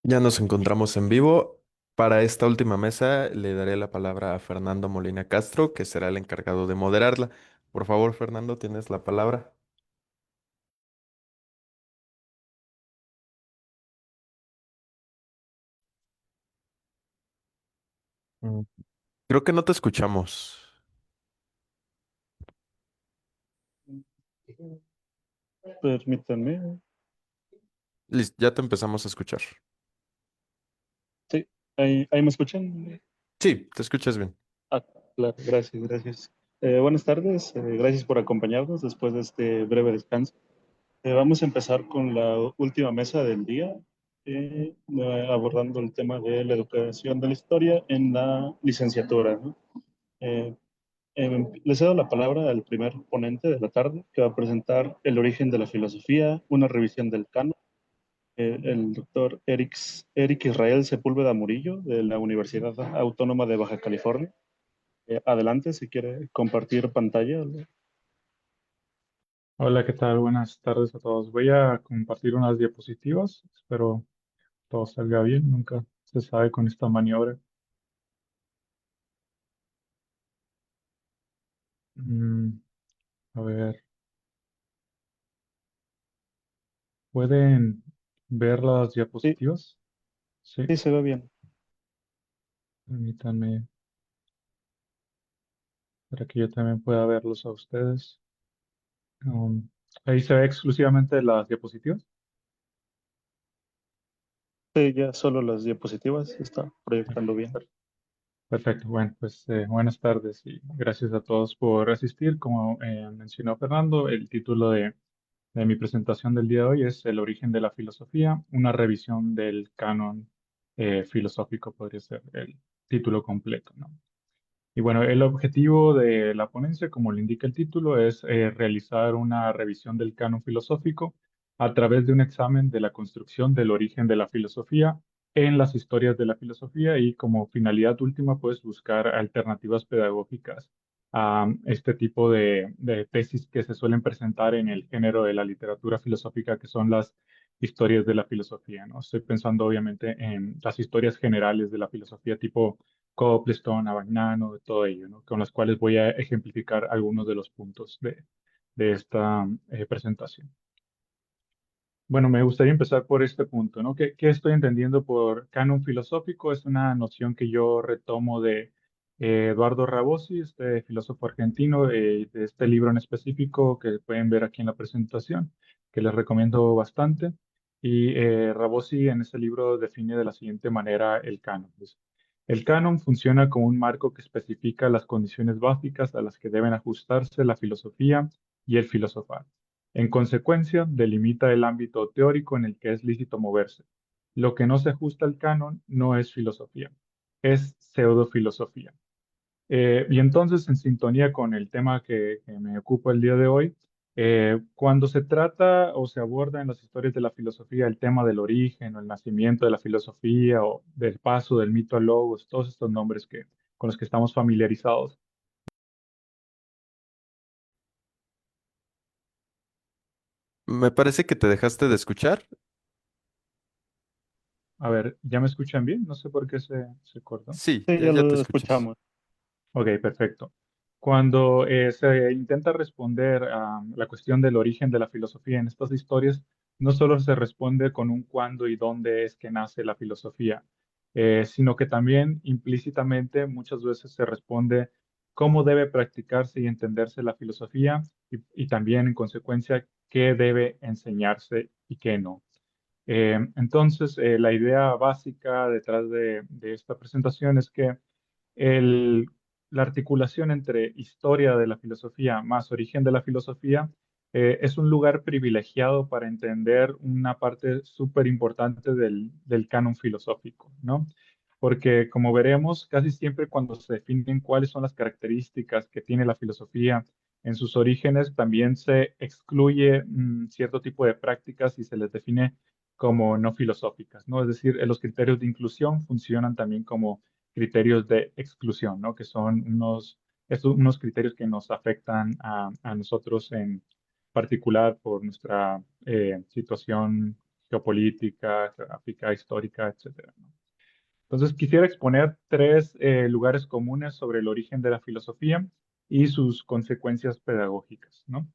Ya nos encontramos en vivo. Para esta última mesa le daré la palabra a Fernando Molina Castro, que será el encargado de moderarla. Por favor, Fernando, tienes la palabra. Mm, Creo que no te escuchamos. Permítanme. Ya te empezamos a escuchar. Sí, ahí me escuchan. Sí, te escuchas bien. Ah, claro, gracias, gracias. Buenas tardes, gracias por acompañarnos después de este breve descanso. Vamos a empezar con la última mesa del día, abordando el tema de la educación de la historia en la licenciatura, ¿no? Eh, Le cedo la palabra al primer ponente de la tarde, que va a presentar el origen de la filosofía, una revisión del canon, el doctor Eric Israel Sepúlveda Murillo, de la Universidad Autónoma de Baja California. Adelante, si quiere compartir pantalla. Hola, ¿qué tal? Buenas tardes a todos. Voy a compartir unas diapositivas. Espero todo salga bien. Nunca se sabe con esta maniobra. Mm, a ver, ¿pueden ver las Sí, diapositivas? Sí, sí, se ve bien. permítanme para que yo también pueda verlos a ustedes. Um, Ahí se ve exclusivamente las diapositivas. Sí, ya solo las diapositivas se está Ok, proyectando bien. perfecto. Bueno, pues buenas tardes y gracias a todos por asistir. Como mencionó Fernando, el título de mi presentación del día de hoy es El origen de la filosofía, una revisión del canon filosófico, podría ser el título completo, ¿no? Y bueno, el objetivo de la ponencia, como le indica el título, es realizar una revisión del canon filosófico a través de un examen de la construcción del origen de la filosofía en las historias de la filosofía y como finalidad última, pues buscar alternativas pedagógicas a este tipo de tesis que se suelen presentar en el género de la literatura filosófica, que son las historias de la filosofía, ¿no? Estoy pensando obviamente en las historias generales de la filosofía tipo Coplestone, Abagnano, de todo ello, ¿no? Con las cuales voy a ejemplificar algunos de los puntos de esta presentación. Bueno, me gustaría empezar por este punto, ¿no? ¿Qué estoy entendiendo por canon filosófico? Es una noción que yo retomo de Eduardo Rabosi, este filósofo argentino, de este libro en específico que pueden ver aquí en la presentación, que les recomiendo bastante. Y Rabosi en ese libro define de la siguiente manera el canon. Dice, el canon funciona como un marco que especifica las condiciones básicas a las que deben ajustarse la filosofía y el filosofar. En consecuencia, delimita el ámbito teórico en el que es lícito moverse. Lo que no se ajusta al canon no es filosofía, es pseudofilosofía. Y entonces, en sintonía con el tema que me ocupa el día de hoy, cuando se trata o se aborda en las historias de la filosofía el tema del origen o el nacimiento de la filosofía o del paso del mito al logos, todos estos nombres con los que estamos familiarizados. Me parece que te dejaste de escuchar. A ver, ¿ya me escuchan bien? No sé por qué se cortó. Sí, Sí, ya, ya ya te lo escuchas. escuchamos. Ok, perfecto. Cuando se intenta responder a la cuestión del origen de la filosofía en estas historias, no solo se responde con un cuándo y dónde es que nace la filosofía, sino que también implícitamente muchas veces se responde cómo debe practicarse y entenderse la filosofía y también en consecuencia qué debe enseñarse y qué no. Entonces, la idea básica detrás de esta presentación es que el- la articulación entre historia de la filosofía más origen de la filosofía es un lugar privilegiado para entender una parte súper importante del canon filosófico, ¿no? Porque como veremos, casi siempre cuando se definen cuáles son las características que tiene la filosofía en sus orígenes, también se excluye cierto tipo de prácticas y se les define como no filosóficas, ¿no? Es decir, los criterios de inclusión funcionan también como criterios de exclusión, ¿no? Que son unos criterios que nos afectan a nosotros en particular por nuestra situación geopolítica, geográfica, histórica, etcétera, ¿no? Entonces, quisiera exponer tres lugares comunes sobre el origen de la filosofía y sus consecuencias pedagógicas, ¿no?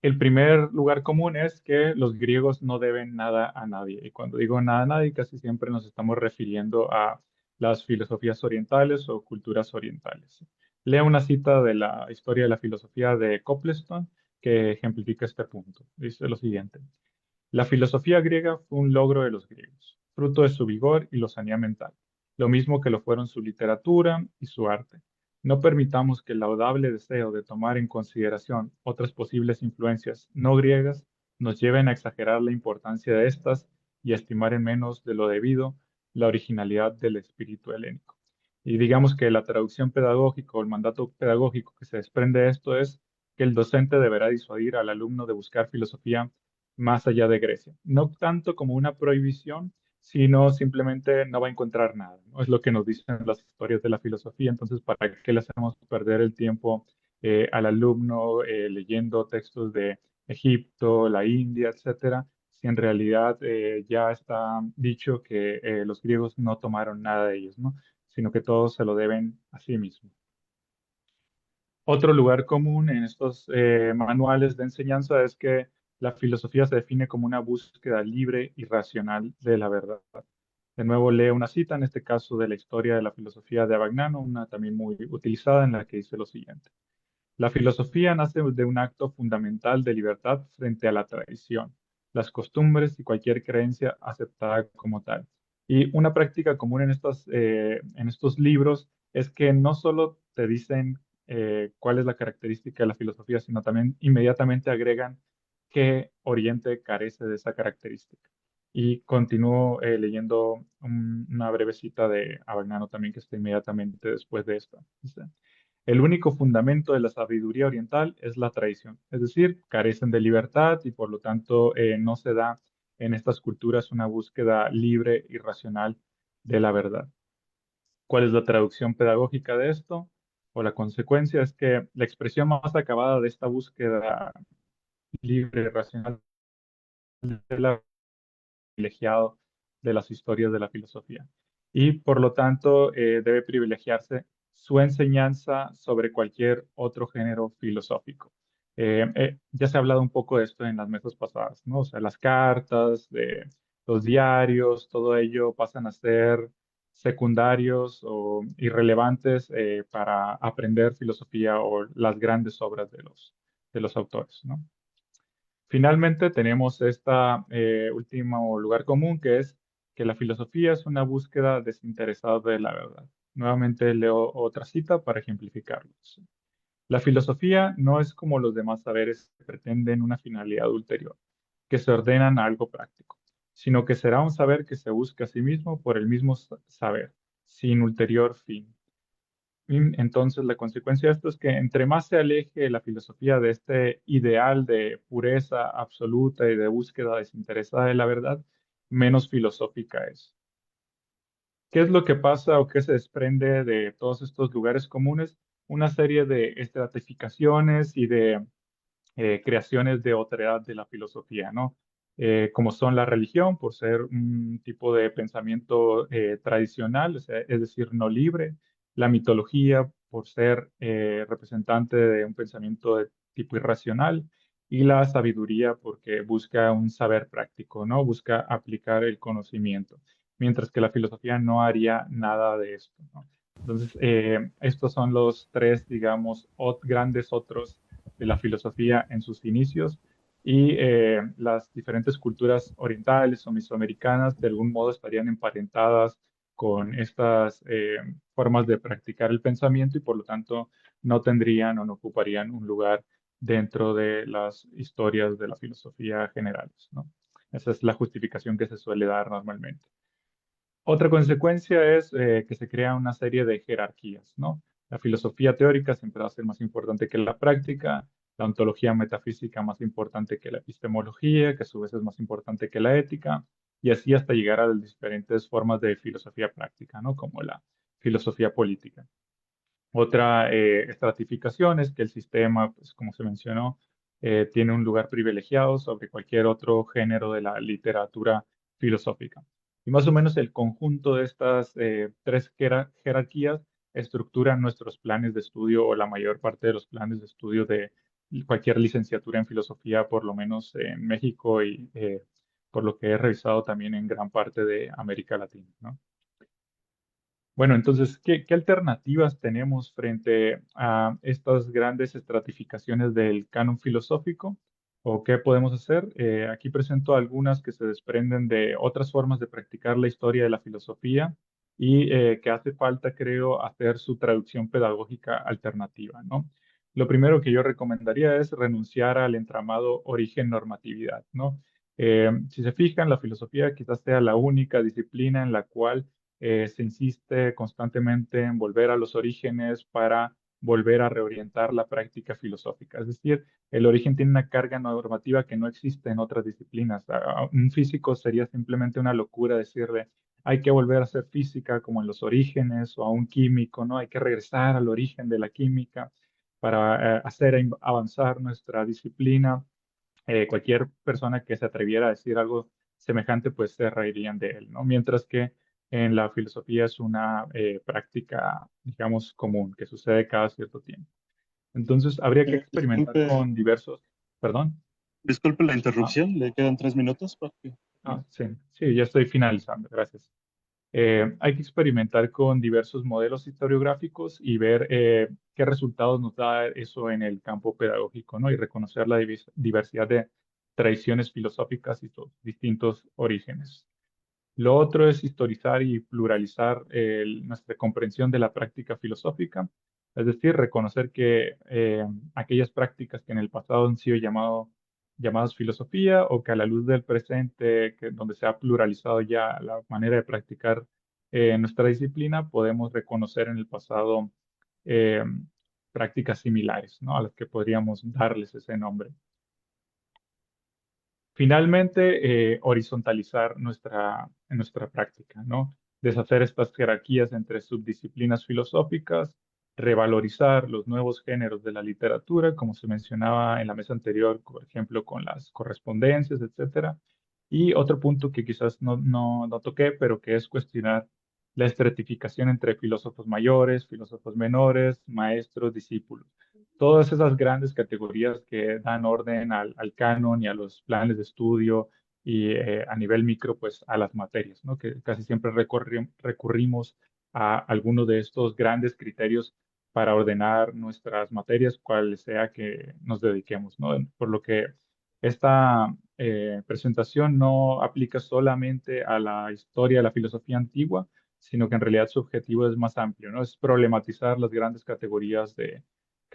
El primer lugar común es que los griegos no deben nada a nadie. Y cuando digo nada a nadie, casi siempre nos estamos refiriendo a las filosofías orientales o culturas orientales. Leo una cita de la historia de la filosofía de Copleston que ejemplifica este punto. Dice lo siguiente. La filosofía griega fue un logro de los griegos, fruto de su vigor y lozanía mental, lo mismo que lo fueron su literatura y su arte. No permitamos que el laudable deseo de tomar en consideración otras posibles influencias no griegas nos lleven a exagerar la importancia de estas y a estimar en menos de lo debido la originalidad del espíritu helénico. Y digamos que la traducción pedagógica o el mandato pedagógico que se desprende de esto es que el docente deberá disuadir al alumno de buscar filosofía más allá de Grecia. No tanto como una prohibición, sino simplemente no va a encontrar nada, ¿no? Es lo que nos dicen las historias de la filosofía. Entonces, ¿para qué le hacemos perder el tiempo al alumno leyendo textos de Egipto, la India, etcétera? Si en realidad ya está dicho que los griegos no tomaron nada de ellos, ¿no? Sino que todos se lo deben a sí mismos. Otro lugar común en estos manuales de enseñanza es que la filosofía se define como una búsqueda libre y racional de la verdad. De nuevo leo una cita, en este caso de la historia de la filosofía de Abagnano, una también muy utilizada en la que dice lo siguiente. La filosofía nace de un acto fundamental de libertad frente a la tradición, las costumbres y cualquier creencia aceptada como tal. Y una práctica común en estos libros es que no solo te dicen cuál es la característica de la filosofía, sino también inmediatamente agregan qué Oriente carece de esa característica. Y continúo leyendo una breve cita de Abagnano también que está inmediatamente después de esta. Dice, el único fundamento de la sabiduría oriental es la tradición, es decir, carecen de libertad y por lo tanto no se da en estas culturas una búsqueda libre y racional de la verdad. ¿Cuál es la traducción pedagógica de esto? O la consecuencia es que la expresión más acabada de esta búsqueda libre y racional de la privilegiado de las historias de la filosofía. Y por lo tanto, debe privilegiarse su enseñanza sobre cualquier otro género filosófico. Ya se ha hablado un poco de esto en las mesas pasadas, ¿no? O sea, las cartas, de los diarios, todo ello pasan a ser secundarios o irrelevantes para aprender filosofía o las grandes obras de los autores, ¿no? Finalmente, tenemos esta último lugar común, que es que la filosofía es una búsqueda desinteresada de la verdad. Nuevamente leo otra cita para ejemplificarlo. La filosofía no es como los demás saberes que pretenden una finalidad ulterior, que se ordenan a algo práctico, sino que será un saber que se busca a sí mismo por el mismo saber, sin ulterior fin. Y entonces, la consecuencia de esto es que entre más se aleje la filosofía de este ideal de pureza absoluta y de búsqueda desinteresada de la verdad, menos filosófica es. ¿Qué es lo que pasa o qué se desprende de todos estos lugares comunes? Una serie de estratificaciones y de creaciones de otredad de la filosofía, ¿no? Como son la religión, por ser un tipo de pensamiento tradicional, o sea, es decir, no libre, la mitología, por ser representante de un pensamiento de tipo irracional, y la sabiduría, porque busca un saber práctico, ¿no? Busca aplicar el conocimiento, mientras que la filosofía no haría nada de esto, ¿no? Entonces, estos son los tres, digamos, grandes otros de la filosofía en sus inicios y las diferentes culturas orientales o mesoamericanas de algún modo estarían emparentadas con estas formas de practicar el pensamiento y por lo tanto no tendrían o no ocuparían un lugar dentro de las historias de la filosofía generales, ¿no? Esa es la justificación que se suele dar normalmente. Otra consecuencia es que se crea una serie de jerarquías, ¿no? La filosofía teórica siempre va a ser más importante que la práctica, la ontología metafísica más importante que la epistemología, que a su vez es más importante que la ética, y así hasta llegar a las diferentes formas de filosofía práctica, ¿no? Como la filosofía política. Otra estratificación es que el sistema, pues, como se mencionó, tiene un lugar privilegiado sobre cualquier otro género de la literatura filosófica. Y más o menos el conjunto de estas tres jerarquías estructuran nuestros planes de estudio o la mayor parte de los planes de estudio de cualquier licenciatura en filosofía, por lo menos en México y por lo que he revisado también en gran parte de América Latina, ¿no? Bueno, entonces, ¿qué alternativas tenemos frente a estas grandes estratificaciones del canon filosófico? ¿O qué podemos hacer? Aquí presento algunas que se desprenden de otras formas de practicar la historia de la filosofía y que hace falta, creo, hacer su traducción pedagógica alternativa, ¿no? Lo primero que yo recomendaría es renunciar al entramado origen-normatividad, ¿no? Si se fijan, la filosofía quizás sea la única disciplina en la cual se insiste constantemente en volver a los orígenes para volver a reorientar la práctica filosófica. Es decir, el origen tiene una carga normativa que no existe en otras disciplinas. A un físico sería simplemente una locura decirle, hay que volver a hacer física como en los orígenes, o a un químico, ¿no? Hay que regresar al origen de la química para hacer avanzar nuestra disciplina. Cualquier persona que se atreviera a decir algo semejante, pues se reirían de él, ¿no? Mientras que en la filosofía es una práctica, digamos, común, que sucede cada cierto tiempo. Entonces, habría que experimentar Disculpe, con diversos, perdón. disculpe la Ah, interrupción, le quedan 3 minutos para que... sí, sí, ya estoy finalizando, gracias. Hay que experimentar con diversos modelos historiográficos y ver qué resultados nos da eso en el campo pedagógico, ¿no? Y reconocer la diversidad de tradiciones filosóficas y sus distintos orígenes. Lo otro es historizar y pluralizar nuestra comprensión de la práctica filosófica, es decir, reconocer que aquellas prácticas que en el pasado han sido llamadas filosofía o que a la luz del presente, donde se ha pluralizado ya la manera de practicar nuestra disciplina, podemos reconocer en el pasado eh, prácticas similares, ¿no? A las que podríamos darles ese nombre. Finalmente, horizontalizar nuestra práctica, ¿no? Deshacer estas jerarquías entre subdisciplinas filosóficas, revalorizar los nuevos géneros de la literatura, como se mencionaba en la mesa anterior, por ejemplo, con las correspondencias, etcétera. Y otro punto que quizás no toqué, pero que es cuestionar la estratificación entre filósofos mayores, filósofos menores, maestros, discípulos, todas esas grandes categorías que dan orden al canon y a los planes de estudio y a nivel micro, pues a las materias, ¿no? Que casi siempre recurrimos a alguno de estos grandes criterios para ordenar nuestras materias, cual sea que nos dediquemos, ¿no? Por lo que esta presentación no aplica solamente a la historia de la filosofía antigua, sino que en realidad su objetivo es más amplio, ¿no? Es problematizar las grandes categorías que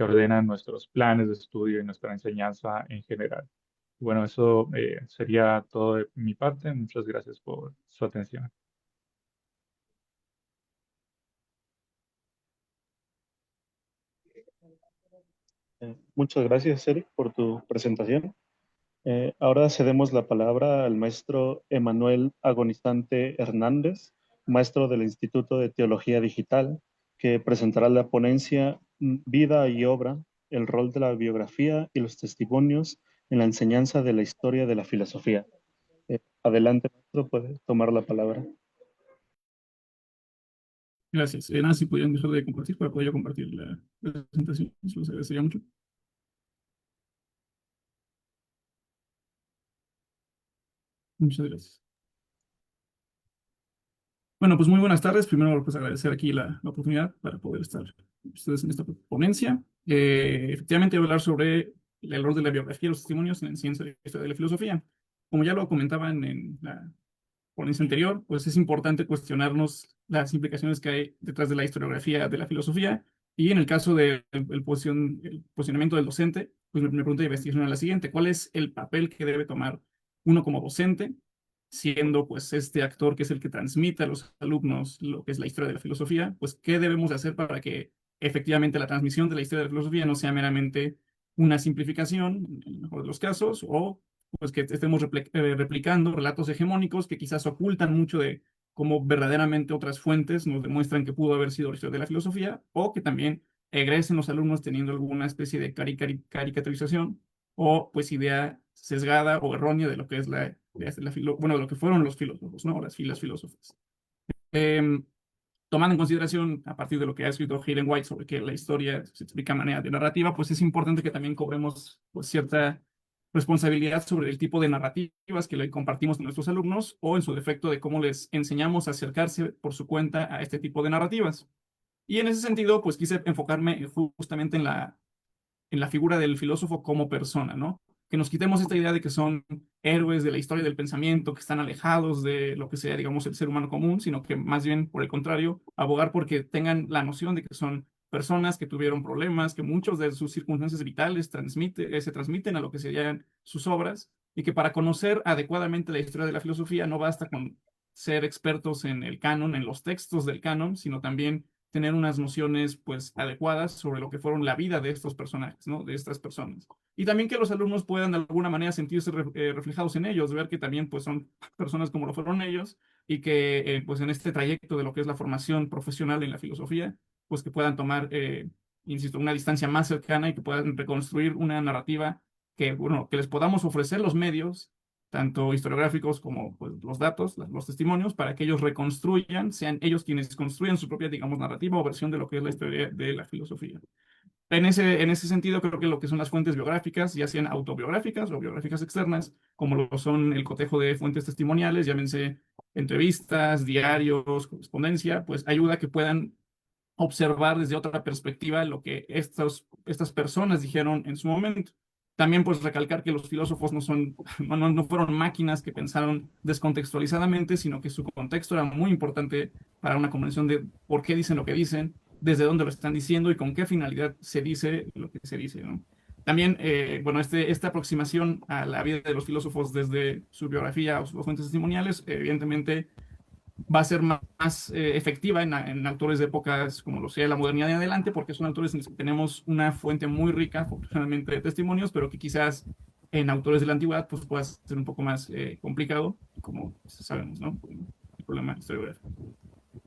ordenan nuestros planes de estudio y nuestra enseñanza en general. Bueno, eso sería todo de mi parte. Muchas gracias por su atención. Muchas gracias, Eric, por tu presentación. Ahora cedemos la palabra al maestro Emanuel Agonizante Hernández, maestro del Instituto de Teología Digital, que presentará la ponencia Vida y Obra, el rol de la biografía y los testimonios en la enseñanza de la historia de la filosofía. Adelante, maestro, puede tomar la palabra. Gracias. Nada, si pudieran dejar de compartir para poder yo compartir la presentación. Eso les agradecería mucho. Muchas gracias. Bueno, pues muy buenas tardes. Primero, pues agradecer aquí la oportunidad para poder estar ustedes en esta ponencia. Efectivamente, voy a hablar sobre el rol de la biografía y los testimonios en la ciencia de la historia de la filosofía. Como ya lo comentaban en la ponencia anterior, pues es importante cuestionarnos las implicaciones que hay detrás de la historiografía de la filosofía. Y en el caso del el posicionamiento del docente, pues mi pregunta de investigación es la siguiente: ¿cuál es el papel que debe tomar uno como docente, siendo pues este actor que es el que transmite a los alumnos lo que es la historia de la filosofía? Pues, ¿qué debemos de hacer para que efectivamente la transmisión de la historia de la filosofía no sea meramente una simplificación, en el mejor de los casos, o pues que estemos replicando relatos hegemónicos que quizás ocultan mucho de cómo verdaderamente otras fuentes nos demuestran que pudo haber sido la historia de la filosofía, o que también egresen los alumnos teniendo alguna especie de caricaturización o pues idea sesgada o errónea de lo que es bueno, de lo que fueron los filósofos, ¿no? O las filósofas. Em, Tomando en consideración, a partir de lo que ha escrito Hayden White sobre que la historia se explica de manera de narrativa, pues es importante que también cobremos pues, cierta responsabilidad sobre el tipo de narrativas que le compartimos a nuestros alumnos o en su defecto de cómo les enseñamos a acercarse por su cuenta a este tipo de narrativas. Y en ese sentido, pues quise enfocarme justamente en la figura del filósofo como persona, ¿no? Que nos quitemos esta idea de que son héroes de la historia del pensamiento, que están alejados de lo que sea, digamos, el ser humano común, sino que más bien, por el contrario, abogar porque tengan la noción de que son personas que tuvieron problemas, que muchos de sus circunstancias vitales se transmiten a lo que serían sus obras, y que para conocer adecuadamente la historia de la filosofía no basta con ser expertos en el canon, en los textos del canon, sino también tener unas nociones pues adecuadas sobre lo que fueron la vida de estos personajes, ¿no? De estas personas. Y también que los alumnos puedan de alguna manera sentirse reflejados en ellos, ver que también pues son personas como lo fueron ellos y que pues en este trayecto de lo que es la formación profesional en la filosofía, pues que puedan tomar, insisto, una distancia más cercana y que puedan reconstruir una narrativa que, bueno, que les podamos ofrecer los medios tanto historiográficos como pues, los datos, los testimonios, para que ellos reconstruyan, sean ellos quienes construyan su propia, digamos, narrativa o versión de lo que es la historia de la filosofía. En ese sentido, creo que lo que son las fuentes biográficas, ya sean autobiográficas o biográficas externas, como lo son el cotejo de fuentes testimoniales, llámense entrevistas, diarios, correspondencia, pues ayuda a que puedan observar desde otra perspectiva lo que estas personas dijeron en su momento. También pues recalcar que los filósofos no fueron máquinas que pensaron descontextualizadamente, sino que su contexto era muy importante para una comprensión de por qué dicen lo que dicen, desde dónde lo están diciendo y con qué finalidad se dice lo que se dice, ¿no? También, bueno, esta aproximación a la vida de los filósofos desde su biografía o sus fuentes testimoniales, evidentemente va a ser más efectiva en autores de épocas como lo sea la modernidad en adelante, porque son autores en los que tenemos una fuente muy rica, afortunadamente, de testimonios, pero que quizás en autores de la antigüedad pues pueda ser un poco más complicado, como sabemos, ¿no? El problema historiográfico.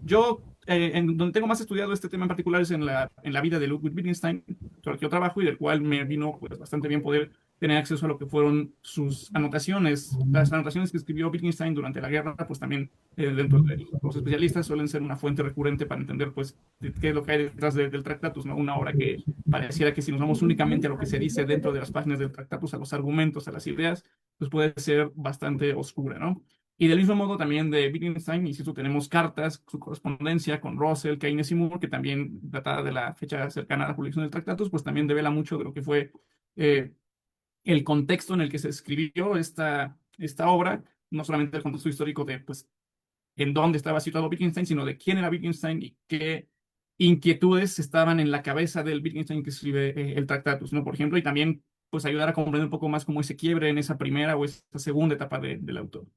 Yo, en donde tengo más estudiado este tema en particular es en la vida de Ludwig Wittgenstein, sobre el que yo trabajo y del cual me vino pues, bastante bien poder tener acceso a lo que fueron sus anotaciones. Las anotaciones que escribió Wittgenstein durante la guerra, pues también dentro de los especialistas suelen ser una fuente recurrente para entender pues qué es lo que hay detrás del Tractatus, ¿no? Una obra que pareciera que si nos vamos únicamente a lo que se dice dentro de las páginas del Tractatus, a los argumentos, a las ideas, pues puede ser bastante oscura, ¿no? Y del mismo modo también de Wittgenstein, insisto, tenemos cartas, su correspondencia con Russell, Keynes y Moore, que también datada de la fecha cercana a la publicación del Tractatus, pues también devela mucho de lo que fue eh, el contexto en el que se escribió esta obra, no solamente el contexto histórico de pues en dónde estaba situado Wittgenstein, sino de quién era Wittgenstein y qué inquietudes estaban en la cabeza del Wittgenstein que escribe el Tractatus, ¿no? Por ejemplo, y también pues ayudar a comprender un poco más cómo ese quiebre en esa primera o esa segunda etapa del autor.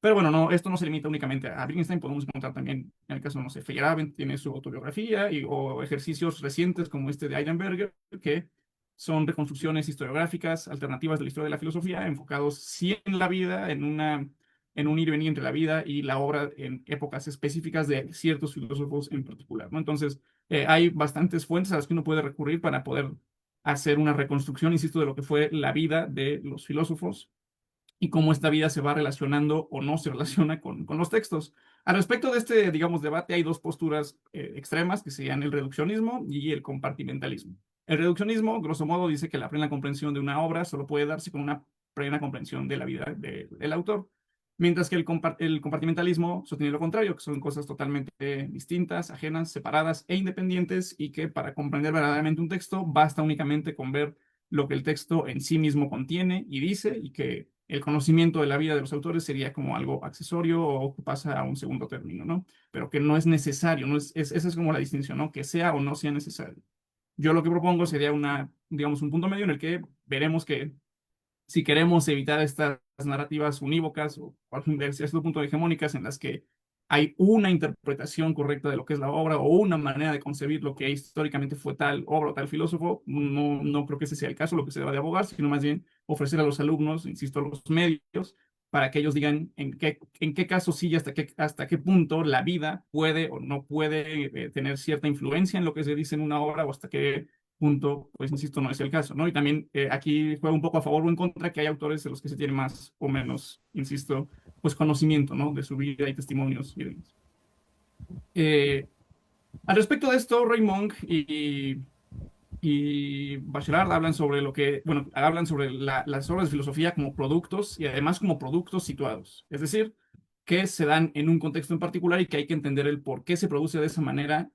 Pero bueno, no, esto no se limita únicamente a Wittgenstein, podemos encontrar también, en el caso, no sé, Feyerabend tiene su autobiografía o ejercicios recientes como este de Heidenberger, que son reconstrucciones historiográficas alternativas de la historia de la filosofía, enfocados sí en la vida, en un ir y venir entre la vida y la obra en épocas específicas de ciertos filósofos en particular, ¿no? Entonces, hay bastantes fuentes a las que uno puede recurrir para poder hacer una reconstrucción, insisto, de lo que fue la vida de los filósofos y cómo esta vida se va relacionando o no se relaciona con los textos. Al respecto de este, digamos, debate, hay dos posturas extremas, que serían el reduccionismo y el compartimentalismo. El reduccionismo, grosso modo, dice que la plena comprensión de una obra solo puede darse con una plena comprensión de la vida del autor, mientras que el compartimentalismo sostiene lo contrario, que son cosas totalmente distintas, ajenas, separadas e independientes, y que para comprender verdaderamente un texto basta únicamente con ver lo que el texto en sí mismo contiene y dice, y que el conocimiento de la vida de los autores sería como algo accesorio o que pasa a un segundo término, ¿no? Pero que no es necesario, esa es como la distinción, ¿no? Que sea o no sea necesario. Yo lo que propongo sería digamos, un punto medio en el que veremos que si queremos evitar estas narrativas unívocas o de cierto punto hegemónicas en las que hay una interpretación correcta de lo que es la obra o una manera de concebir lo que históricamente fue tal obra o tal filósofo, no creo que ese sea el caso, lo que se deba de abogar, sino más bien ofrecer a los alumnos, insisto, los medios para que ellos digan en qué caso sí y hasta qué punto la vida puede o no puede tener cierta influencia en lo que se dice en una obra o hasta qué punto, pues insisto, no es el caso, ¿no? Y también aquí juega un poco a favor o en contra que hay autores de los que se tiene más o menos, insisto, pues conocimiento, ¿no? De su vida y testimonios y demás. Eh, Al respecto de esto, Raymond y Bachelard hablan sobre lo que, bueno, hablan sobre las obras de filosofía como productos y además como productos situados. Es decir, que se dan en un contexto en particular y que hay que entender el por qué se produce de esa manera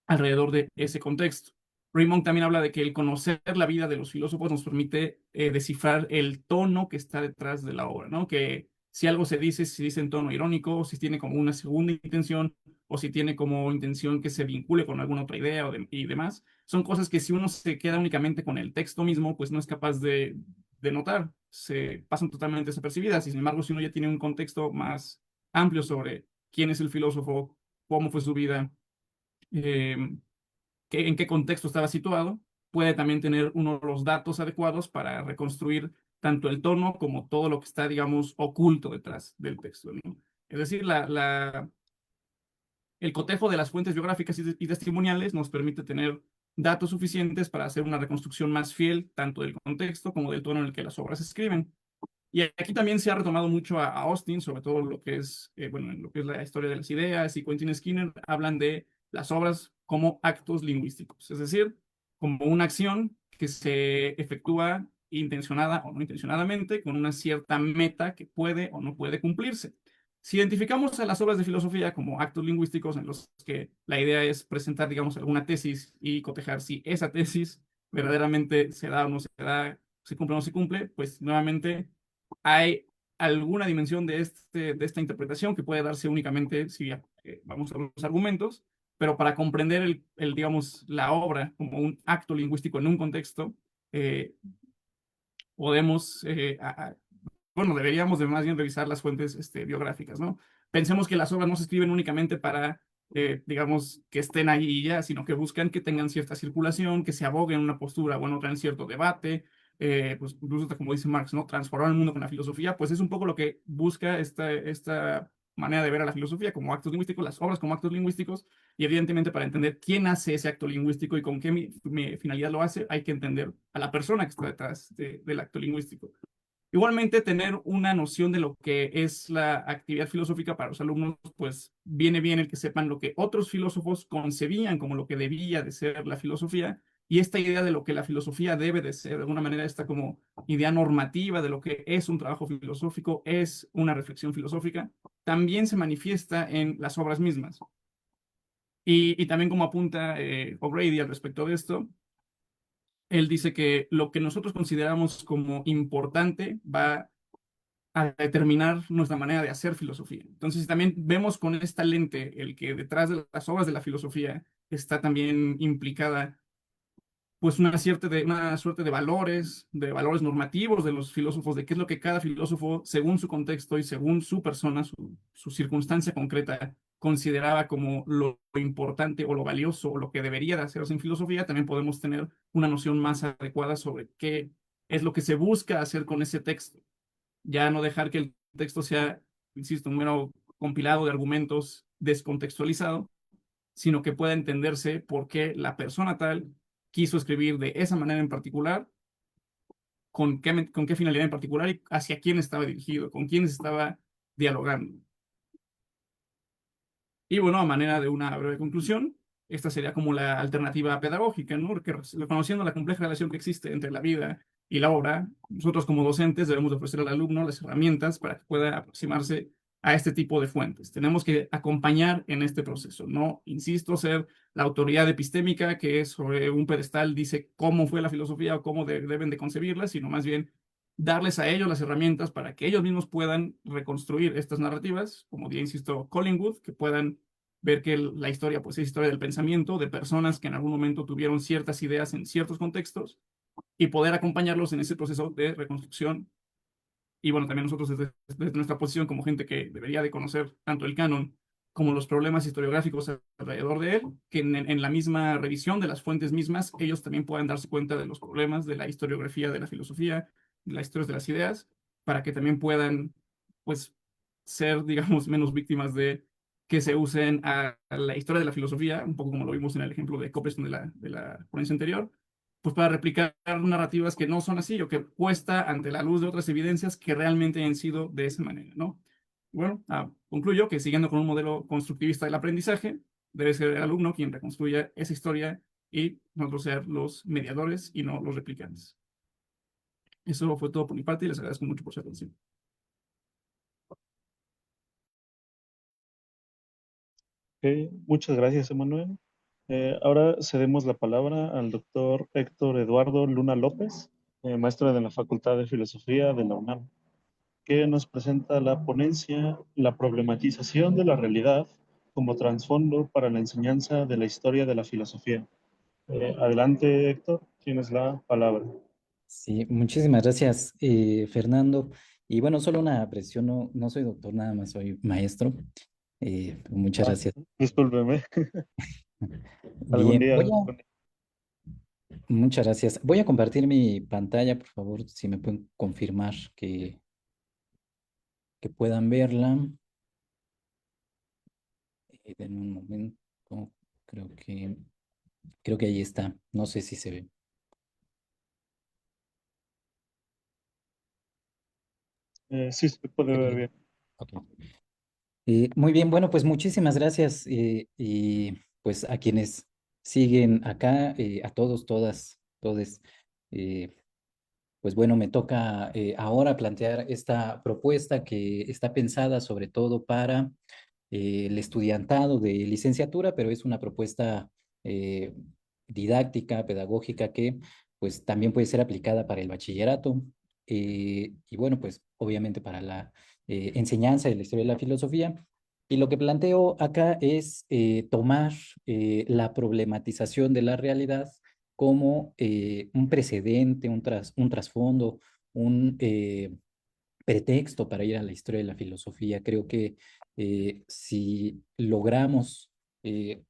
alrededor de ese contexto. Raymond también habla de que el conocer la vida de los filósofos nos permite descifrar el tono que está detrás de la obra, ¿no? Que si algo se dice, si dice en tono irónico, o si tiene como una segunda intención, o si tiene como intención que se vincule con alguna otra idea y demás, son cosas que si uno se queda únicamente con el texto mismo, pues no es capaz de notar, se pasan totalmente desapercibidas, y sin embargo, si uno ya tiene un contexto más amplio sobre quién es el filósofo, cómo fue su vida, eh, en qué contexto estaba situado, puede también tener uno de los datos adecuados para reconstruir tanto el tono como todo lo que está, digamos, oculto detrás del texto, ¿no? Es decir, el cotejo de las fuentes biográficas y testimoniales nos permite tener datos suficientes para hacer una reconstrucción más fiel tanto del contexto como del tono en el que las obras se escriben. Y aquí también se ha retomado mucho a Austin, sobre todo lo que es, bueno, en lo que es la historia de las ideas, y Quentin Skinner hablan de las obras como actos lingüísticos, es decir, como una acción que se efectúa intencionada o no intencionadamente con una cierta meta que puede o no puede cumplirse. Si identificamos a las obras de filosofía como actos lingüísticos en los que la idea es presentar, digamos, alguna tesis y cotejar si esa tesis verdaderamente se da o no se da, se cumple o no se cumple, pues nuevamente hay alguna dimensión de esta interpretación que puede darse únicamente si vamos a los argumentos, pero para comprender digamos, la obra como un acto lingüístico en un contexto, eh, podemos, bueno, deberíamos de más bien revisar las fuentes biográficas, ¿no? Pensemos que las obras no se escriben únicamente para, digamos, que estén ahí y ya, sino que buscan que tengan cierta circulación, que se aboguen en una postura o en otra en cierto debate, pues incluso como dice Marx, ¿no? Transformar el mundo con la filosofía, pues es un poco lo que busca esta manera de ver a la filosofía como actos lingüísticos, las obras como actos lingüísticos, y evidentemente para entender quién hace ese acto lingüístico y con qué finalidad lo hace, hay que entender a la persona que está detrás del acto lingüístico. Igualmente, tener una noción de lo que es la actividad filosófica para los alumnos, pues viene bien el que sepan lo que otros filósofos concebían como lo que debía de ser la filosofía, y esta idea de lo que la filosofía debe de ser, de alguna manera, esta como idea normativa de lo que es un trabajo filosófico, es una reflexión filosófica, también se manifiesta en las obras mismas. Y también como apunta O'Grady al respecto de esto, él dice que lo que nosotros consideramos como importante va a determinar nuestra manera de hacer filosofía. Entonces, si también vemos con esta lente el que detrás de las obras de la filosofía está también implicada pues una suerte de valores normativos de los filósofos, de qué es lo que cada filósofo, según su contexto y según su persona, su circunstancia concreta, consideraba como lo importante o lo valioso o lo que debería de hacerse en filosofía, también podemos tener una noción más adecuada sobre qué es lo que se busca hacer con ese texto. Ya no dejar que el texto sea, insisto, un mero compilado de argumentos descontextualizado, sino que pueda entenderse por qué la persona tal quiso escribir de esa manera en particular, con qué finalidad en particular y hacia quién estaba dirigido, con quién estaba dialogando. Y bueno, a manera de una breve conclusión, esta sería como la alternativa pedagógica, ¿no? Porque reconociendo la compleja relación que existe entre la vida y la obra, nosotros como docentes debemos ofrecer al alumno las herramientas para que pueda aproximarse a este tipo de fuentes. Tenemos que acompañar en este proceso, no, insisto, ser la autoridad epistémica que sobre un pedestal dice cómo fue la filosofía o cómo deben de concebirla, sino más bien darles a ellos las herramientas para que ellos mismos puedan reconstruir estas narrativas, como ya insisto, Collingwood, que puedan ver que la historia pues es historia del pensamiento, de personas que en algún momento tuvieron ciertas ideas en ciertos contextos, y poder acompañarlos en ese proceso de reconstrucción. Y bueno, también nosotros desde nuestra posición como gente que debería de conocer tanto el canon como los problemas historiográficos alrededor de él, que en la misma revisión de las fuentes mismas, ellos también puedan darse cuenta de los problemas de la historiografía de la filosofía, de las historias de las ideas, para que también puedan, pues, ser, digamos, menos víctimas de que se usen a la historia de la filosofía, un poco como lo vimos en el ejemplo de Copperstone de la ponencia anterior, pues para replicar narrativas que no son así o que puesta ante la luz de otras evidencias que realmente han sido de esa manera, ¿no? Bueno, concluyo que siguiendo con un modelo constructivista del aprendizaje, debe ser el alumno quien reconstruya esa historia y nosotros ser los mediadores y no los replicantes. Eso fue todo por mi parte y les agradezco mucho por su atención. Ok, muchas gracias, Emanuel. Ahora cedemos la palabra al doctor Héctor Eduardo Luna López, maestro de la Facultad de Filosofía de la UNAM, que nos presenta la ponencia La problematización de la realidad como trasfondo para la enseñanza de la historia de la filosofía. Adelante, Héctor, tienes la palabra. Sí, muchísimas gracias, Fernando. Y bueno, solo una apreciación, no soy doctor, nada más soy maestro. Muchas Ah, gracias. discúlpeme, algún Bien, día. muchas gracias. Voy a compartir mi pantalla, por favor, si me pueden confirmar que puedan verla. En un momento, creo creo que ahí está. No sé si se ve. Sí, se puede ver Ok. bien. Ok. Muy bien, bueno, pues muchísimas gracias y pues a quienes siguen acá, a todos, todas, todes. eh, pues bueno, me toca ahora plantear esta propuesta que está pensada sobre todo para el estudiantado de licenciatura, pero es una propuesta eh, didáctica, pedagógica que pues también puede ser aplicada para el bachillerato y bueno, pues obviamente para la enseñanza de la historia de la filosofía. Y lo que planteo acá es tomar la problematización de la realidad como un precedente, un trasfondo, un pretexto para ir a la historia de la filosofía. Creo que si logramos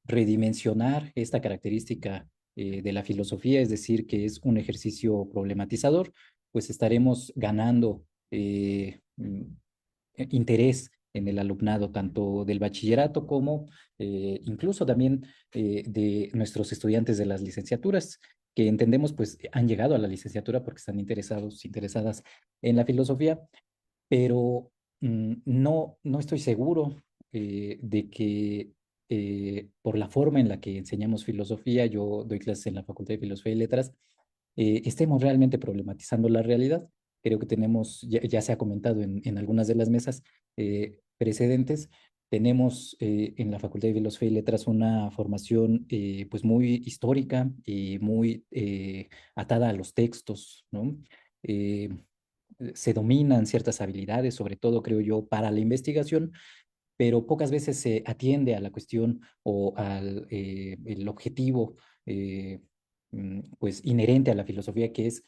redimensionar esta característica de la filosofía, es decir, que es un ejercicio problematizador, pues estaremos ganando interés en el alumnado, tanto del bachillerato como incluso también de nuestros estudiantes de las licenciaturas, que entendemos pues han llegado a la licenciatura porque están interesados, interesadas en la filosofía, pero no estoy seguro de que por la forma en la que enseñamos filosofía, yo doy clases en la Facultad de Filosofía y Letras, estemos realmente problematizando la realidad. Creo que tenemos, ya se ha comentado en algunas de las mesas precedentes, tenemos en la Facultad de Filosofía y Letras una formación pues muy histórica y muy atada a los textos, ¿no? Eh, Se dominan ciertas habilidades, sobre todo creo yo, para la investigación, pero pocas veces se atiende a la cuestión o al el objetivo pues inherente a la filosofía, que es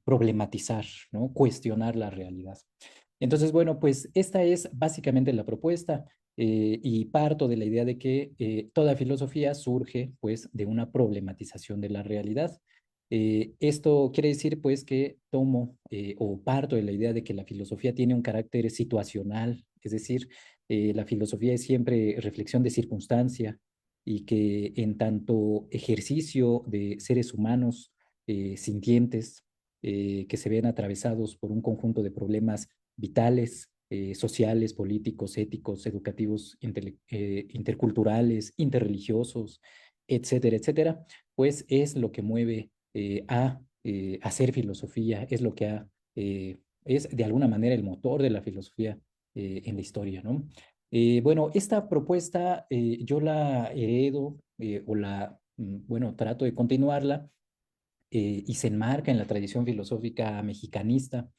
problematizar, ¿no? Cuestionar la realidad. Entonces, bueno, pues esta es básicamente la propuesta y parto de la idea de que toda filosofía surge pues de una problematización de la realidad. Esto quiere decir pues que tomo o parto de la idea de que la filosofía tiene un carácter situacional, es decir, la filosofía es siempre reflexión de circunstancia y que en tanto ejercicio de seres humanos sintientes que se ven atravesados por un conjunto de problemas vitales, sociales, políticos, éticos, educativos, interculturales, interreligiosos, etcétera, etcétera, pues es lo que mueve a hacer filosofía, es lo que es de alguna manera el motor de la filosofía en la historia, ¿no? Bueno, esta propuesta yo la heredo bueno, trato de continuarla y se enmarca en la tradición filosófica mexicanista.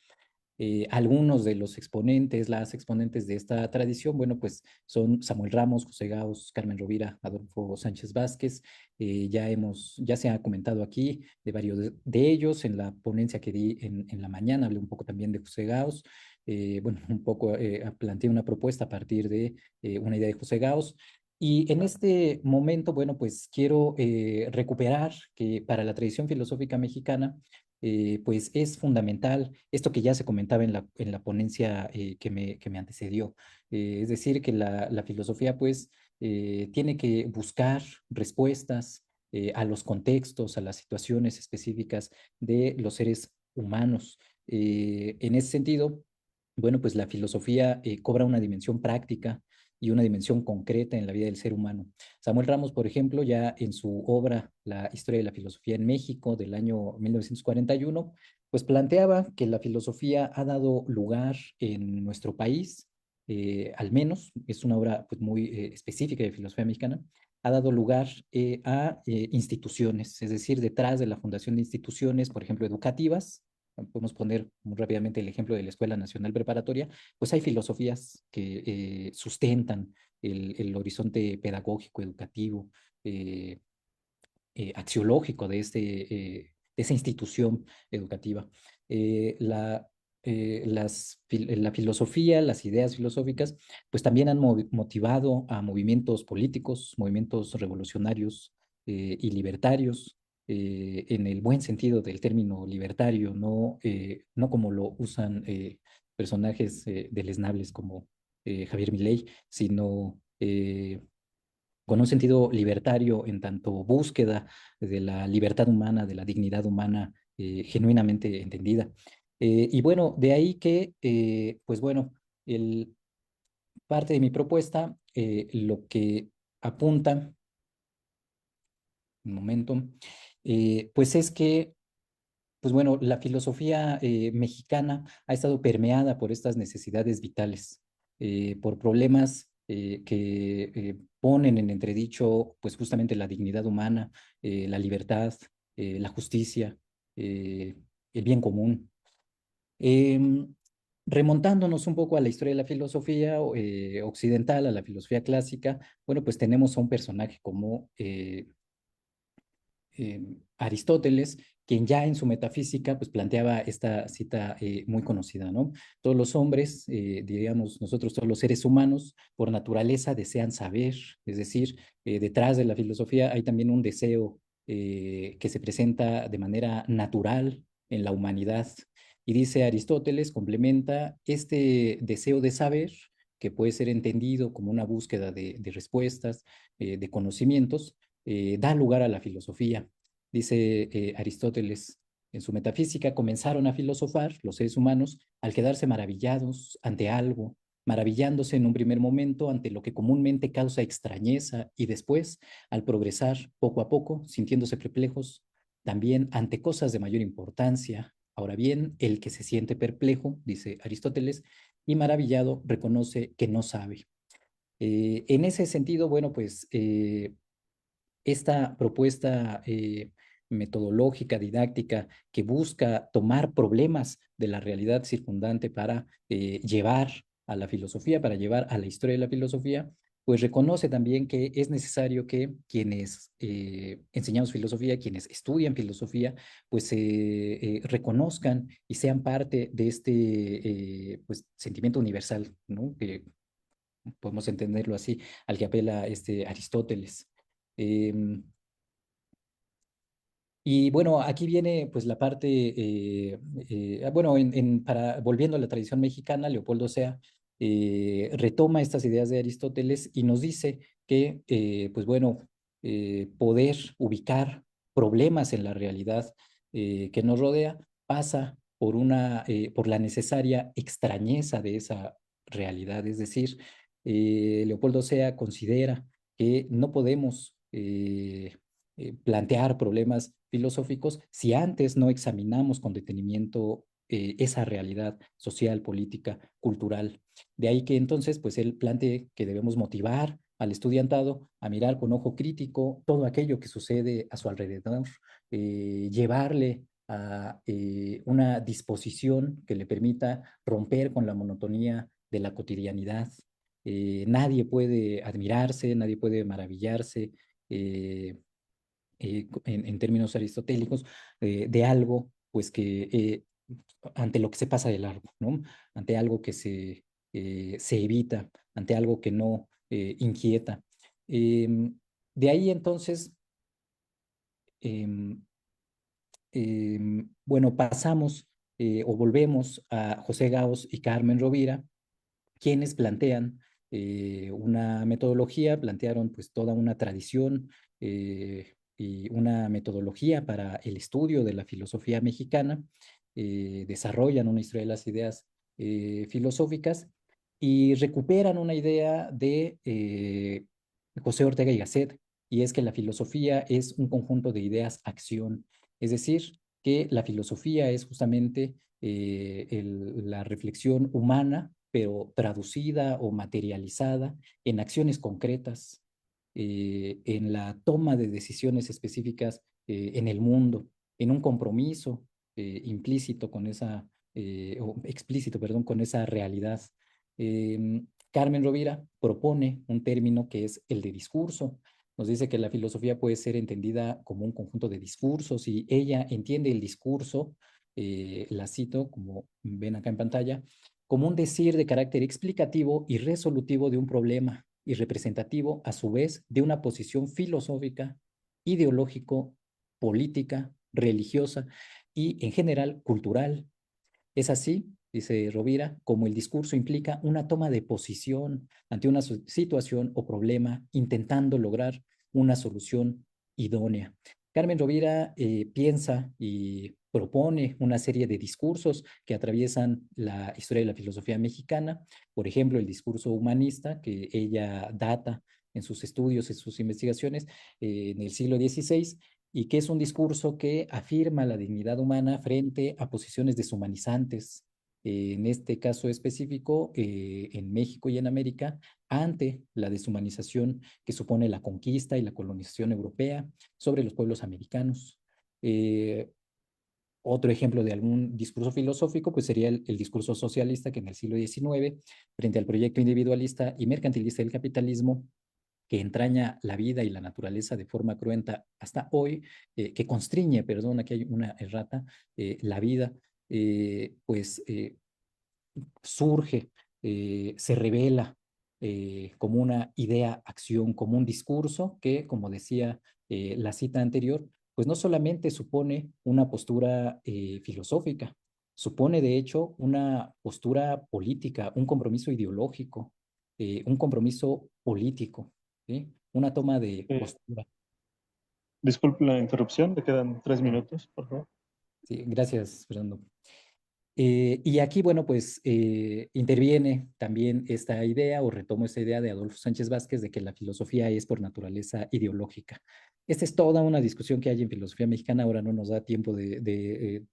Algunos de los exponentes, las exponentes de esta tradición, bueno, pues son Samuel Ramos, José Gauss, Carmen Rovira, Adolfo Sánchez Vázquez. Ya se ha comentado aquí de varios de ellos en la ponencia que di en la mañana, hablé un poco también de José Gauss. Bueno, un poco planteé una propuesta a partir de una idea de José Gauss. Y en este momento, bueno, pues quiero recuperar que para la tradición filosófica mexicana, pues es fundamental esto que ya se comentaba en la ponencia que me antecedió, Es decir, que la filosofía pues tiene que buscar respuestas a los contextos, a las situaciones específicas de los seres humanos. En ese sentido, bueno, pues la filosofía cobra una dimensión práctica y una dimensión concreta en la vida del ser humano. Samuel Ramos, por ejemplo, ya en su obra La historia de la filosofía en México del año 1941, pues planteaba que la filosofía ha dado lugar en nuestro país, al menos, es una obra pues, muy específica de filosofía mexicana, ha dado lugar a instituciones, es decir, detrás de la fundación de instituciones, por ejemplo, educativas. Podemos poner muy rápidamente el ejemplo de la Escuela Nacional Preparatoria, pues hay filosofías que sustentan el horizonte pedagógico, educativo, eh, axiológico de esa institución educativa. La filosofía, las ideas filosóficas, pues también han motivado a movimientos políticos, movimientos revolucionarios y libertarios, en el buen sentido del término libertario, no como lo usan personajes deleznables como Javier Milei, sino con un sentido libertario en tanto búsqueda de la libertad humana, de la dignidad humana genuinamente entendida. Y bueno, de ahí que, pues bueno, parte de mi propuesta, lo que apunta, un momento, pues es que pues bueno, la filosofía mexicana ha estado permeada por estas necesidades vitales, por problemas que ponen en entredicho pues justamente la dignidad humana, la libertad, la justicia, eh, el bien común. Em, Remontándonos un poco a la historia de la filosofía occidental, a la filosofía clásica, bueno, pues tenemos a un personaje como Aristóteles, quien ya en su metafísica pues planteaba esta cita muy conocida, ¿no? Todos los hombres, diríamos nosotros, todos los seres humanos, por naturaleza desean saber, es decir, detrás de la filosofía hay también un deseo que se presenta de manera natural en la humanidad. Y dice Aristóteles, complementa este deseo de saber, que puede ser entendido como una búsqueda de respuestas, de conocimientos, da lugar a la filosofía. Dice Aristóteles, en su metafísica comenzaron a filosofar los seres humanos al quedarse maravillados ante algo, maravillándose en un primer momento ante lo que comúnmente causa extrañeza y después, al progresar poco a poco, sintiéndose perplejos, también ante cosas de mayor importancia. Ahora bien, el que se siente perplejo, dice Aristóteles, y maravillado reconoce que no sabe. En ese sentido, bueno, pues esta propuesta metodológica, didáctica, que busca tomar problemas de la realidad circundante para llevar a la filosofía, para llevar a la historia de la filosofía, pues reconoce también que es necesario que quienes enseñamos filosofía, quienes estudian filosofía, pues reconozcan y sean parte de este pues, sentimiento universal, ¿no? Que podemos entenderlo así, al que apela Aristóteles. Em, y bueno, aquí viene pues la parte, bueno, volviendo a la tradición mexicana, Leopoldo Sea retoma estas ideas de Aristóteles y nos dice que, pues bueno, poder ubicar problemas en la realidad que nos rodea pasa por la necesaria extrañeza de esa realidad. Es decir, Leopoldo Sea considera que no podemos plantear problemas filosóficos si antes no examinamos con detenimiento esa realidad social, política, cultural. De ahí que entonces, pues él plantee que debemos motivar al estudiantado a mirar con ojo crítico todo aquello que sucede a su alrededor, llevarle a una disposición que le permita romper con la monotonía de la cotidianidad. Nadie puede admirarse, nadie puede maravillarse en términos aristotélicos, de algo, pues que ante lo que se pasa de largo, ¿no? Ante algo que se evita, ante algo que no inquieta. De ahí entonces, em, bueno, pasamos o volvemos a José Gaos y Carmen Rovira, quienes plantean una metodología, plantearon pues toda una tradición y una metodología para el estudio de la filosofía mexicana, desarrollan una historia de las ideas filosóficas y recuperan una idea de José Ortega y Gasset, y es que la filosofía es un conjunto de ideas-acción, es decir, que la filosofía es justamente la reflexión humana, pero traducida o materializada en acciones concretas, en la toma de decisiones específicas en el mundo, en un compromiso implícito con esa, o explícito, perdón, con esa realidad. Carmen Rovira propone un término que es el de discurso. Nos dice que la filosofía puede ser entendida como un conjunto de discursos y ella entiende el discurso, la cito como ven acá en pantalla, como un decir de carácter explicativo y resolutivo de un problema y representativo a su vez de una posición filosófica, ideológico, política, religiosa y en general cultural. Es así, dice Rovira, como el discurso implica una toma de posición ante una situación o problema, intentando lograr una solución idónea. Carmen Rovira piensa y propone una serie de discursos que atraviesan la historia de la filosofía mexicana, por ejemplo, el discurso humanista que ella data en sus estudios, en sus investigaciones en el siglo XVI, y que es un discurso que afirma la dignidad humana frente a posiciones deshumanizantes, en este caso específico, en México y en América, ante la deshumanización que supone la conquista y la colonización europea sobre los pueblos americanos. Otro ejemplo de algún discurso filosófico pues sería el discurso socialista que en el siglo XIX, frente al proyecto individualista y mercantilista del capitalismo, que entraña la vida y la naturaleza de forma cruenta hasta hoy, que constriñe, perdón, aquí hay una errata, la vida, pues surge, se revela como una idea, acción, como un discurso que, como decía la cita anterior, pues no solamente supone una postura filosófica, supone de hecho una postura política, un compromiso ideológico, un compromiso político, ¿sí? Una toma de Eh, postura. Disculpe la interrupción, le quedan 3 minutos, por favor. Sí, gracias, Fernando. Y aquí, bueno, pues interviene también esta idea o retomo esta idea de Adolfo Sánchez Vázquez de que la filosofía es por naturaleza ideológica. Esta es toda una discusión que hay en filosofía mexicana, ahora no nos da tiempo de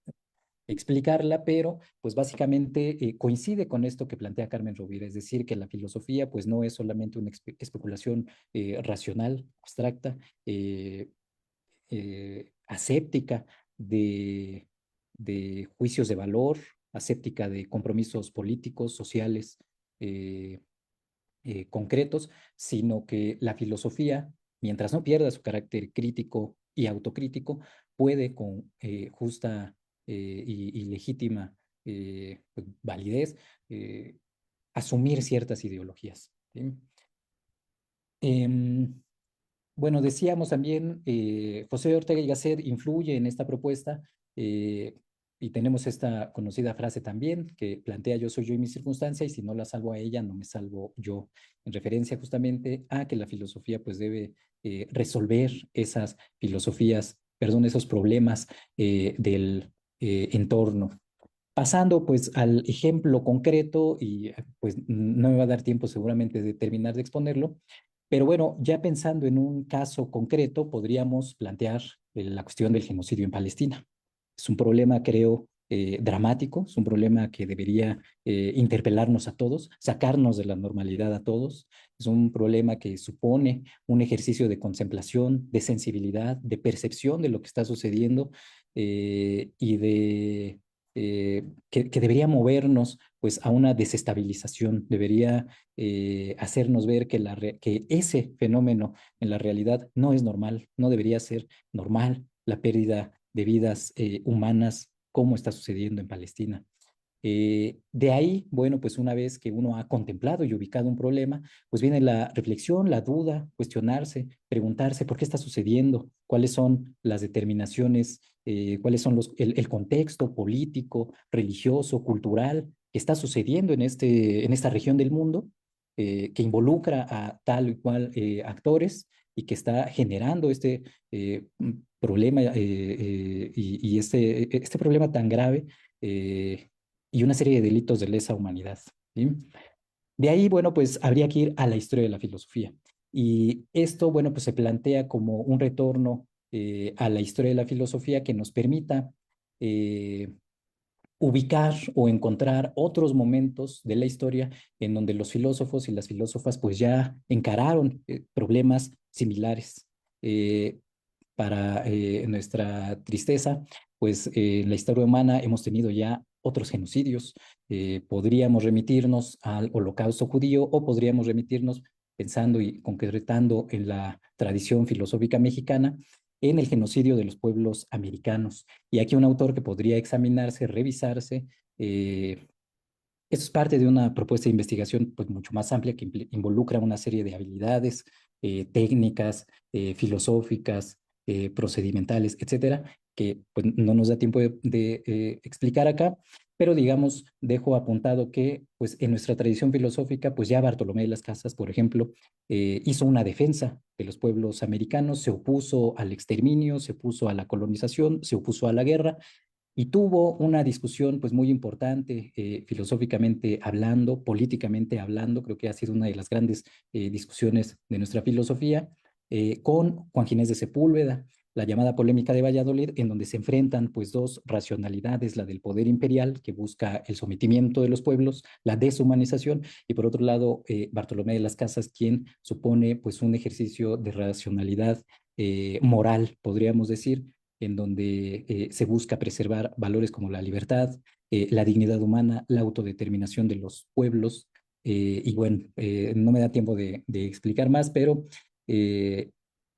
explicarla, pero pues básicamente coincide con esto que plantea Carmen Rovira, es decir, que la filosofía pues no es solamente una especulación racional, abstracta, aséptica de juicios de valor, aséptica de compromisos políticos, sociales, eh, concretos, sino que la filosofía, mientras no pierda su carácter crítico y autocrítico, puede con justa y legítima pues, validez asumir ciertas ideologías. ¿Sí? Em, bueno, decíamos también, José Ortega y Gasset influye en esta propuesta eh, y tenemos esta conocida frase también que plantea yo soy yo y mi circunstancia y si no la salvo a ella, no me salvo yo, en referencia justamente a que la filosofía pues debe resolver esas filosofías, perdón, esos problemas del entorno. Pasando pues al ejemplo concreto y pues no me va a dar tiempo seguramente de terminar de exponerlo, pero bueno, ya pensando en un caso concreto, podríamos plantear la cuestión del genocidio en Palestina. Es un problema, creo, dramático, es un problema que debería interpelarnos a todos, sacarnos de la normalidad a todos. Es un problema que supone un ejercicio de contemplación, de sensibilidad, de percepción de lo que está sucediendo y de que debería movernos pues a una desestabilización, debería hacernos ver que, que ese fenómeno en la realidad no es normal, no debería ser normal la pérdida de vidas humanas como está sucediendo en Palestina. De ahí, bueno, pues una vez que uno ha contemplado y ubicado un problema, pues viene la reflexión, la duda, cuestionarse, preguntarse por qué está sucediendo, cuáles son las determinaciones, cuáles son el contexto político, religioso, cultural que está sucediendo en esta región del mundo, que involucra a tal y cual actores y que está generando este problema y este problema tan grave y una serie de delitos de lesa humanidad. ¿Sí? De ahí, bueno, pues habría que ir a la historia de la filosofía. Y esto, bueno, pues se plantea como un retorno a la historia de la filosofía que nos permita eh, ubicar o encontrar otros momentos de la historia en donde los filósofos y las filósofas pues ya encararon problemas similares. Eh, para nuestra tristeza, pues en la historia humana hemos tenido ya otros genocidios. Podríamos remitirnos al holocausto judío o podríamos remitirnos, pensando y concretando en la tradición filosófica mexicana, en el genocidio de los pueblos americanos. Y aquí un autor que podría examinarse, revisarse, esto es parte de una propuesta de investigación pues, mucho más amplia que involucra una serie de habilidades, técnicas, filosóficas, procedimentales, etcétera, que pues, no nos da tiempo de explicar acá, pero digamos, dejo apuntado que pues, en nuestra tradición filosófica, pues ya Bartolomé de las Casas, por ejemplo, hizo una defensa de los pueblos americanos, se opuso al exterminio, se opuso a la colonización, se opuso a la guerra, y tuvo una discusión pues muy importante, filosóficamente hablando, políticamente hablando, creo que ha sido una de las grandes discusiones de nuestra filosofía, con Juan Ginés de Sepúlveda, la llamada polémica de Valladolid, en donde se enfrentan pues dos racionalidades, la del poder imperial que busca el sometimiento de los pueblos, la deshumanización, y por otro lado Bartolomé de las Casas, quien supone pues un ejercicio de racionalidad moral, podríamos decir, en donde se busca preservar valores como la libertad, la dignidad humana, la autodeterminación de los pueblos. Y bueno, no me da tiempo de explicar más, pero eh,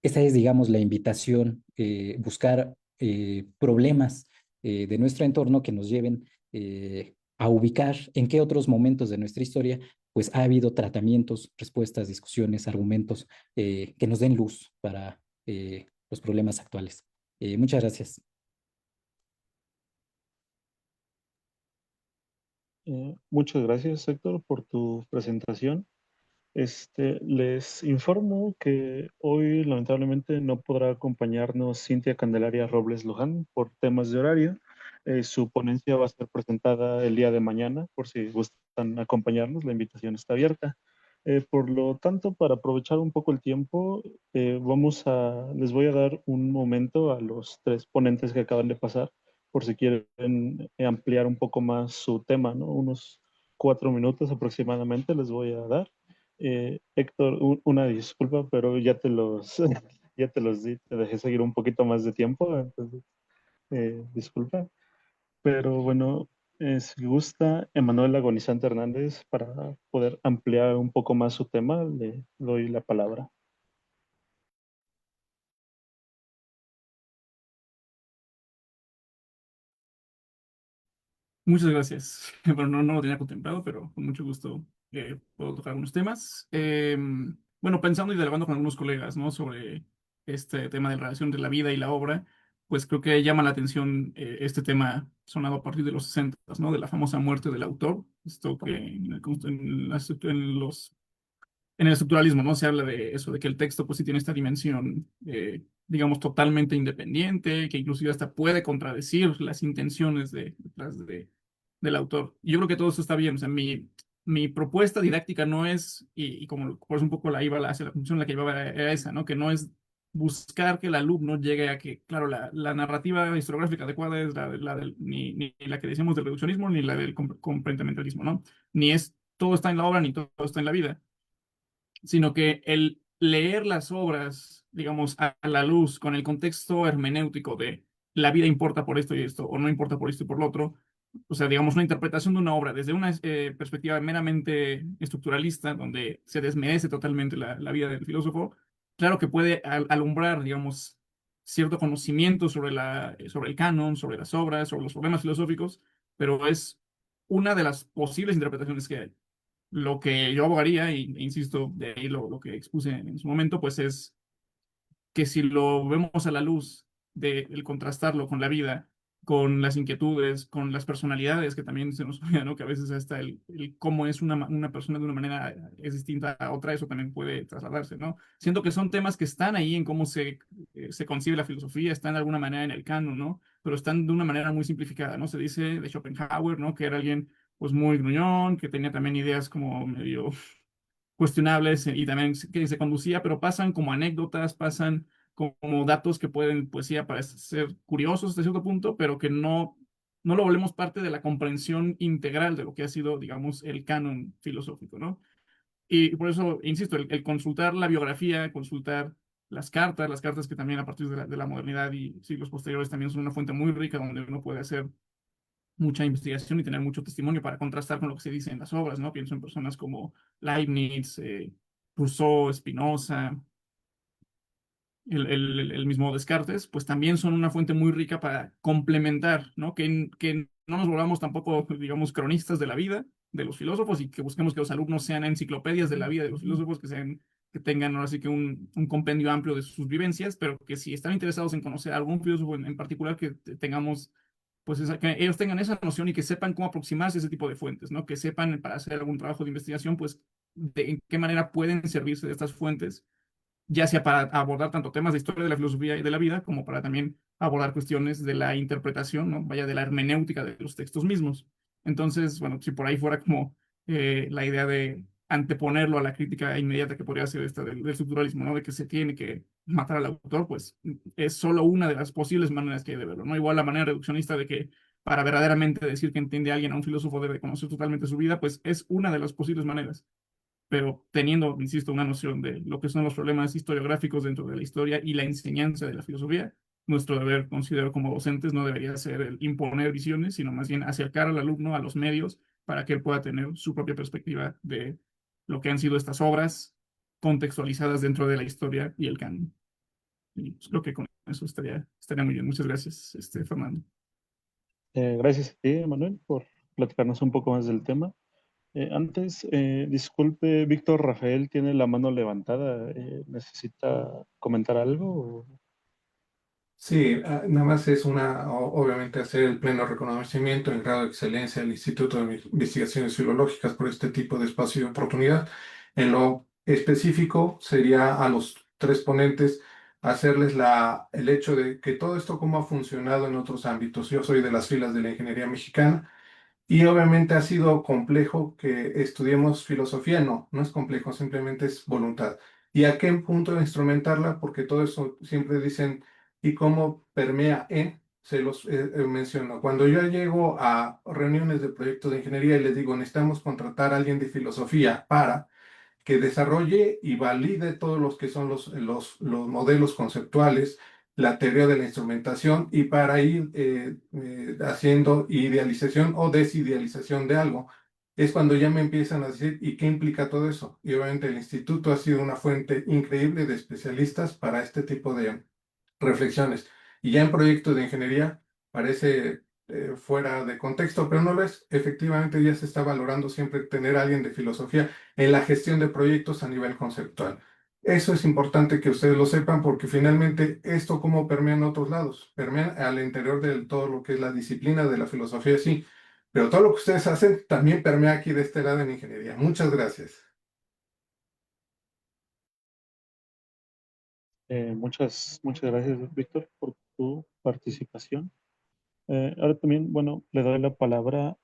esta es, digamos, la invitación, buscar problemas de nuestro entorno que nos lleven a ubicar en qué otros momentos de nuestra historia pues ha habido tratamientos, respuestas, discusiones, argumentos que nos den luz para los problemas actuales. Muchas gracias. Muchas gracias, Héctor, por tu presentación. Les informo que hoy lamentablemente no podrá acompañarnos Cintia Candelaria Robles Luján por temas de horario. Su ponencia va a ser presentada el día de mañana, por si gustan acompañarnos, la invitación está abierta. Por lo tanto, para aprovechar un poco el tiempo, les voy a dar un momento a los tres ponentes que acaban de pasar, por si quieren ampliar un poco más su tema, ¿no? Unos 4 minutos aproximadamente les voy a dar. Héctor, una disculpa, pero ya te los, ya te los di, te dejé seguir un poquito más de tiempo, entonces, disculpa. Pero bueno, si gusta, Emanuel Agonizante Hernández, para poder ampliar un poco más su tema, le doy la palabra. Muchas gracias. Bueno, no lo tenía contemplado, pero con mucho gusto puedo tocar algunos temas. Bueno, pensando y dialogando con algunos colegas, ¿no? Sobre este tema de la relación entre la vida y la obra, pues creo que llama la atención este tema sonado a partir de los 60, ¿no? De la famosa muerte del autor. Esto que en el estructuralismo, ¿no? Se habla de eso, de que el texto pues sí tiene esta dimensión, digamos, totalmente independiente, que inclusive hasta puede contradecir las intenciones del autor. Y yo creo que todo eso está bien. O sea, mi propuesta didáctica no es, y como por eso un poco hacia la función en la que llevaba era esa, ¿no? Que no es buscar que el alumno llegue a que, claro, la narrativa historiográfica adecuada es ni la que decimos del reduccionismo, ni la del comportamentalismo, ¿no? Ni es todo está en la obra, ni todo está en la vida, sino que el leer las obras, digamos, a la luz, con el contexto hermenéutico de la vida importa por esto y esto, o no importa por esto y por lo otro, o sea, digamos, una interpretación de una obra desde una perspectiva meramente estructuralista, donde se desmerece totalmente la vida del filósofo, claro que puede alumbrar, digamos, cierto conocimiento sobre el canon, sobre las obras, sobre los problemas filosóficos, pero es una de las posibles interpretaciones que hay. Lo que yo abogaría, e insisto, de ahí lo que expuse en su momento, pues es que si lo vemos a la luz del contrastarlo con la vida, con las inquietudes, con las personalidades, que también se nos olvida, ¿no? Que a veces hasta el cómo es una persona de una manera es distinta a otra, eso también puede trasladarse, ¿no? Siento que son temas que están ahí en cómo se concibe la filosofía, están de alguna manera en el canon, ¿no? Pero están de una manera muy simplificada, ¿no? Se dice de Schopenhauer, ¿no? Que era alguien, pues, muy gruñón, que tenía también ideas como medio cuestionables y también que se conducía, pero pasan como anécdotas, pasan como datos que pueden, pues sí, parecer curiosos hasta cierto punto, pero que no lo volvemos parte de la comprensión integral de lo que ha sido, digamos, el canon filosófico, ¿no? Y por eso, insisto, el consultar la biografía, consultar las cartas que también a partir de la modernidad y siglos posteriores también son una fuente muy rica donde uno puede hacer mucha investigación y tener mucho testimonio para contrastar con lo que se dice en las obras, ¿no? Pienso en personas como Leibniz, Rousseau, Spinoza, el mismo Descartes, pues también son una fuente muy rica para complementar, ¿no? Que no nos volvamos tampoco, digamos, cronistas de la vida de los filósofos y que busquemos que los alumnos sean enciclopedias de la vida de los filósofos, que tengan ahora sí que un compendio amplio de sus vivencias, pero que si están interesados en conocer a algún filósofo en particular, que tengamos pues que ellos tengan esa noción y que sepan cómo aproximarse a ese tipo de fuentes, ¿no? Que sepan para hacer algún trabajo de investigación, pues de en qué manera pueden servirse de estas fuentes, ya sea para abordar tanto temas de historia de la filosofía y de la vida, como para también abordar cuestiones de la interpretación, ¿no? Vaya, de la hermenéutica de los textos mismos. Entonces, bueno, si por ahí fuera como la idea de anteponerlo a la crítica inmediata que podría ser esta del estructuralismo, ¿no? De que se tiene que matar al autor, pues es solo una de las posibles maneras que hay de verlo, ¿no? Igual la manera reduccionista de que para verdaderamente decir que entiende a alguien, a un filósofo debe conocer totalmente su vida, pues es una de las posibles maneras, pero teniendo, insisto, una noción de lo que son los problemas historiográficos dentro de la historia y la enseñanza de la filosofía, nuestro deber, considero como docentes, no debería ser el imponer visiones, sino más bien acercar al alumno a los medios para que él pueda tener su propia perspectiva de lo que han sido estas obras contextualizadas dentro de la historia y el canon. Y pues, creo que con eso estaría muy bien. Muchas gracias, Fernando. Gracias a ti, Manuel, por platicarnos un poco más del tema. Antes, disculpe, Víctor Rafael tiene la mano levantada. ¿Necesita comentar algo? Sí, nada más es obviamente hacer el pleno reconocimiento en grado de excelencia al Instituto de Investigaciones Filológicas por este tipo de espacio y oportunidad. En lo específico sería a los tres ponentes hacerles el hecho de que todo esto cómo ha funcionado en otros ámbitos. Yo soy de las filas de la ingeniería mexicana. Y obviamente ha sido complejo que estudiemos filosofía. No, no es complejo, simplemente es voluntad. ¿Y a qué punto instrumentarla? Porque todo eso siempre dicen, ¿y cómo permea en? Se los menciono. Cuando yo llego a reuniones de proyectos de ingeniería y les digo, necesitamos contratar a alguien de filosofía para que desarrolle y valide todos los que son los modelos conceptuales, la teoría de la instrumentación y para ir haciendo idealización o desidealización de algo. Es cuando ya me empiezan a decir, ¿y qué implica todo eso? Y obviamente el instituto ha sido una fuente increíble de especialistas para este tipo de reflexiones. Y ya en proyectos de ingeniería parece fuera de contexto, pero no lo es. Efectivamente ya se está valorando siempre tener a alguien de filosofía en la gestión de proyectos a nivel conceptual. Eso es importante que ustedes lo sepan porque finalmente esto cómo permea en otros lados, permea al interior de todo lo que es la disciplina de la filosofía, sí, pero todo lo que ustedes hacen también permea aquí de este lado en ingeniería. Muchas gracias. Muchas gracias, Víctor, por tu participación. Ahora también, bueno, le doy la palabra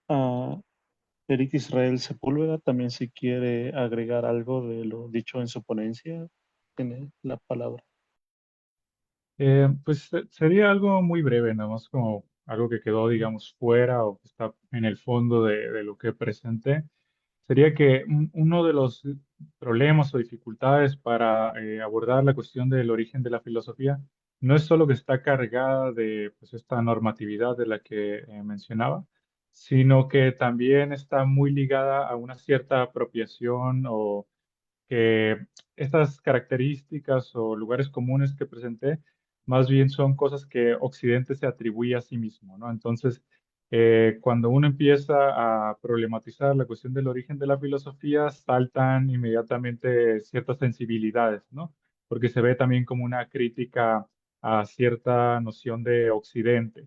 a Eric Israel Sepúlveda, también si quiere agregar algo de lo dicho en su ponencia, tiene la palabra. Pues sería algo muy breve, nada más como algo que quedó, digamos, fuera o que está en el fondo de lo que presenté. Sería que uno de los problemas o dificultades para abordar la cuestión del origen de la filosofía no es solo que está cargada de pues, esta normatividad de la que mencionaba, sino que también está muy ligada a una cierta apropiación o que estas características o lugares comunes que presenté más bien son cosas que Occidente se atribuye a sí mismo, ¿no? Entonces, cuando uno empieza a problematizar la cuestión del origen de la filosofía, saltan inmediatamente ciertas sensibilidades, ¿no? Porque se ve también como una crítica a cierta noción de Occidente.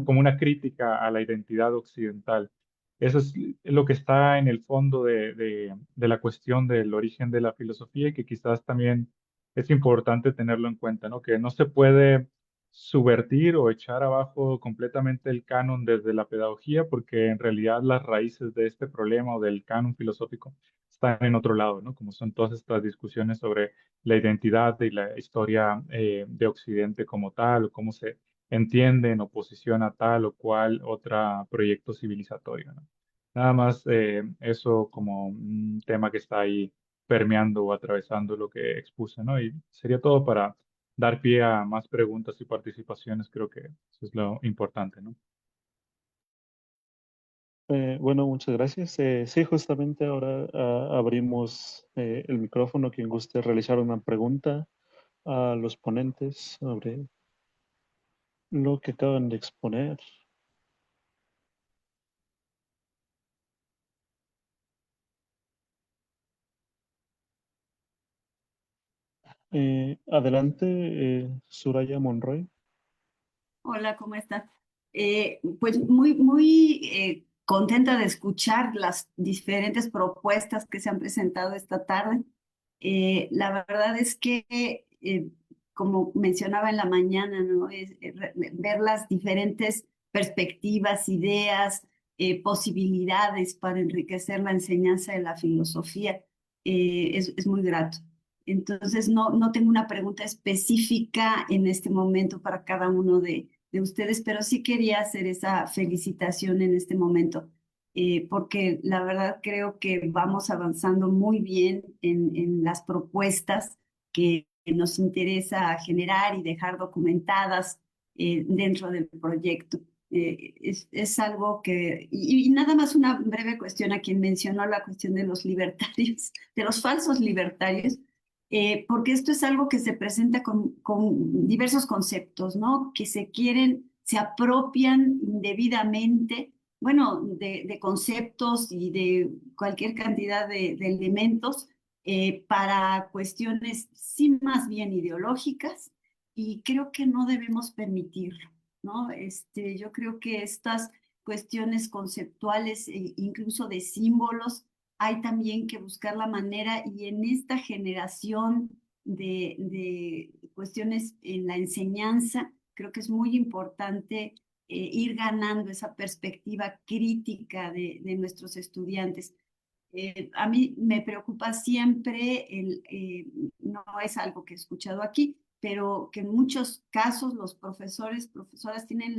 como una crítica a la identidad occidental. Eso es lo que está en el fondo de la cuestión del origen de la filosofía y que quizás también es importante tenerlo en cuenta, ¿no? Que no se puede subvertir o echar abajo completamente el canon desde la pedagogía, porque en realidad las raíces de este problema o del canon filosófico están en otro lado, ¿no? Como son todas estas discusiones sobre la identidad y la historia de Occidente como tal, o cómo se entiende en oposición a tal o cual otro proyecto civilizatorio, ¿no? Nada más eso como un tema que está ahí permeando o atravesando lo que expuse, ¿no? Y sería todo para dar pie a más preguntas y participaciones, creo que eso es lo importante, ¿no? Bueno, muchas gracias. Sí, justamente ahora abrimos el micrófono. Quien guste realizar una pregunta a los ponentes sobre lo que acaban de exponer. Adelante, Soraya Monroy. Hola, ¿cómo estás? Pues muy contenta de escuchar las diferentes propuestas que se han presentado esta tarde. La verdad es que, como mencionaba en la mañana, ¿no? Ver las diferentes perspectivas, ideas, posibilidades para enriquecer la enseñanza de la filosofía, es muy grato. Entonces, no tengo una pregunta específica en este momento para cada uno de ustedes, pero sí quería hacer esa felicitación en este momento, porque la verdad creo que vamos avanzando muy bien en las propuestas que nos interesa generar y dejar documentadas dentro del proyecto. Es algo que, y nada más una breve cuestión a quien mencionó la cuestión de los libertarios, de los falsos libertarios, porque esto es algo que se presenta con diversos conceptos, ¿no? Que se quieren, se apropian indebidamente, bueno, de conceptos y de cualquier cantidad de elementos para cuestiones sí más bien ideológicas y creo que no debemos permitirlo, ¿no? Yo creo que estas cuestiones conceptuales e incluso de símbolos hay también que buscar la manera y en esta generación de cuestiones en la enseñanza, creo que es muy importante ir ganando esa perspectiva crítica de nuestros estudiantes. A mí me preocupa siempre, no es algo que he escuchado aquí, pero que en muchos casos los profesores, profesoras tienen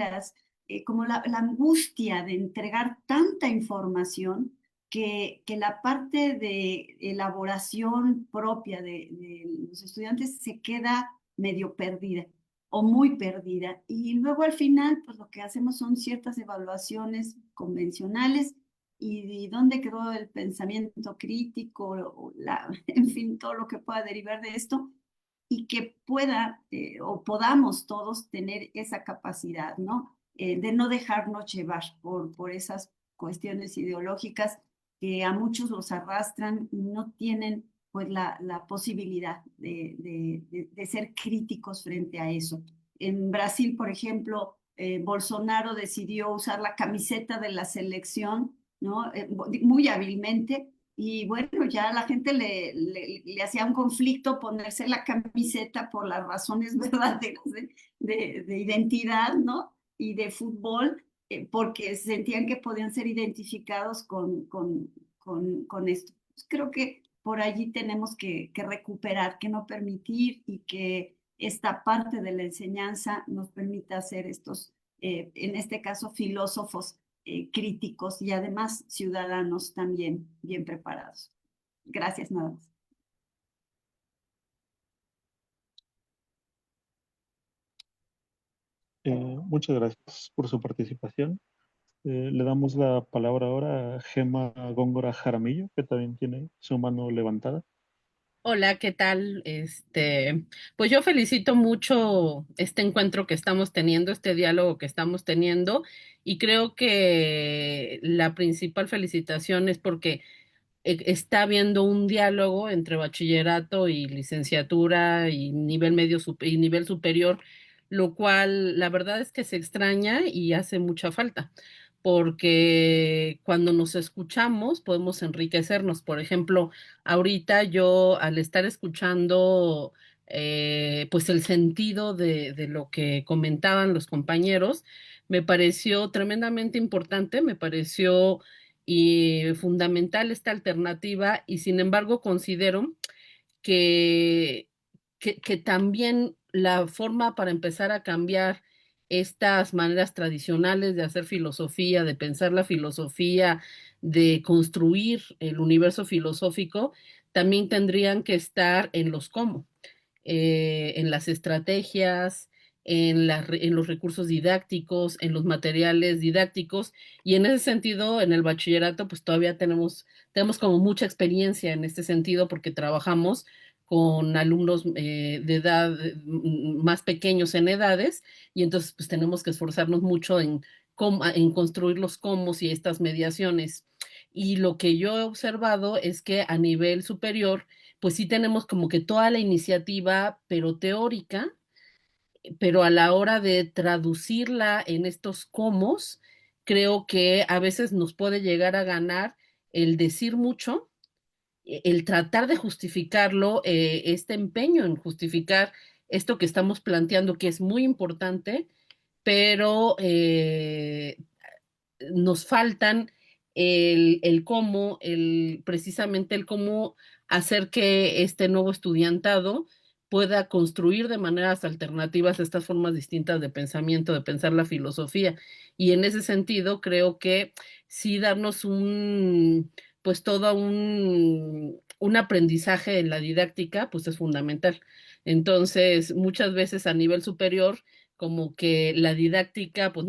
como la angustia de entregar tanta información que la parte de elaboración propia de los estudiantes se queda medio perdida o muy perdida. Y luego al final, pues lo que hacemos son ciertas evaluaciones convencionales y dónde quedó el pensamiento crítico, en fin, todo lo que pueda derivar de esto y que pueda o podamos todos tener esa capacidad, ¿no? De no dejarnos llevar por esas cuestiones ideológicas que a muchos los arrastran y no tienen pues la posibilidad de ser críticos frente a eso. En Brasil, por ejemplo, Bolsonaro decidió usar la camiseta de la selección, ¿no? Muy hábilmente. Y bueno, ya la gente le hacía un conflicto ponerse la camiseta por las razones verdaderas de identidad, ¿no? Y de fútbol, porque sentían que podían ser identificados con esto. Pues creo que por allí tenemos que recuperar, que no permitir y que esta parte de la enseñanza nos permita hacer estos, en este caso, filósofos críticos y además ciudadanos también bien preparados. Gracias, nada más. Muchas gracias por su participación. Le damos la palabra ahora a Gema Góngora Jaramillo, que también tiene su mano levantada. Hola, ¿qué tal? Pues yo felicito mucho este encuentro que estamos teniendo, este diálogo que estamos teniendo, y creo que la principal felicitación es porque está habiendo un diálogo entre bachillerato y licenciatura y nivel medio y nivel superior, lo cual la verdad es que se extraña y hace mucha falta, porque cuando nos escuchamos podemos enriquecernos. Por ejemplo, ahorita yo al estar escuchando pues el sentido de lo que comentaban los compañeros, me pareció tremendamente importante, me pareció fundamental esta alternativa y sin embargo considero que, que también la forma para empezar a cambiar estas maneras tradicionales de hacer filosofía, de pensar la filosofía, de construir el universo filosófico, también tendrían que estar en los cómo, en las estrategias, en los recursos didácticos, en los materiales didácticos, y en ese sentido, en el bachillerato, pues todavía tenemos como mucha experiencia en este sentido porque trabajamos con alumnos de edad más pequeños en edades, y entonces pues tenemos que esforzarnos mucho en construir los cómo y estas mediaciones. Y lo que yo he observado es que a nivel superior, pues sí tenemos como que toda la iniciativa, pero teórica, pero a la hora de traducirla en estos cómo, creo que a veces nos puede llegar a ganar el decir mucho, el tratar de justificarlo, este empeño en justificar esto que estamos planteando, que es muy importante, pero nos faltan el cómo, precisamente el cómo hacer que este nuevo estudiantado pueda construir de maneras alternativas estas formas distintas de pensamiento, de pensar la filosofía. Y en ese sentido, creo que sí darnos pues todo un aprendizaje en la didáctica, pues es fundamental. Entonces, muchas veces a nivel superior, como que la didáctica pues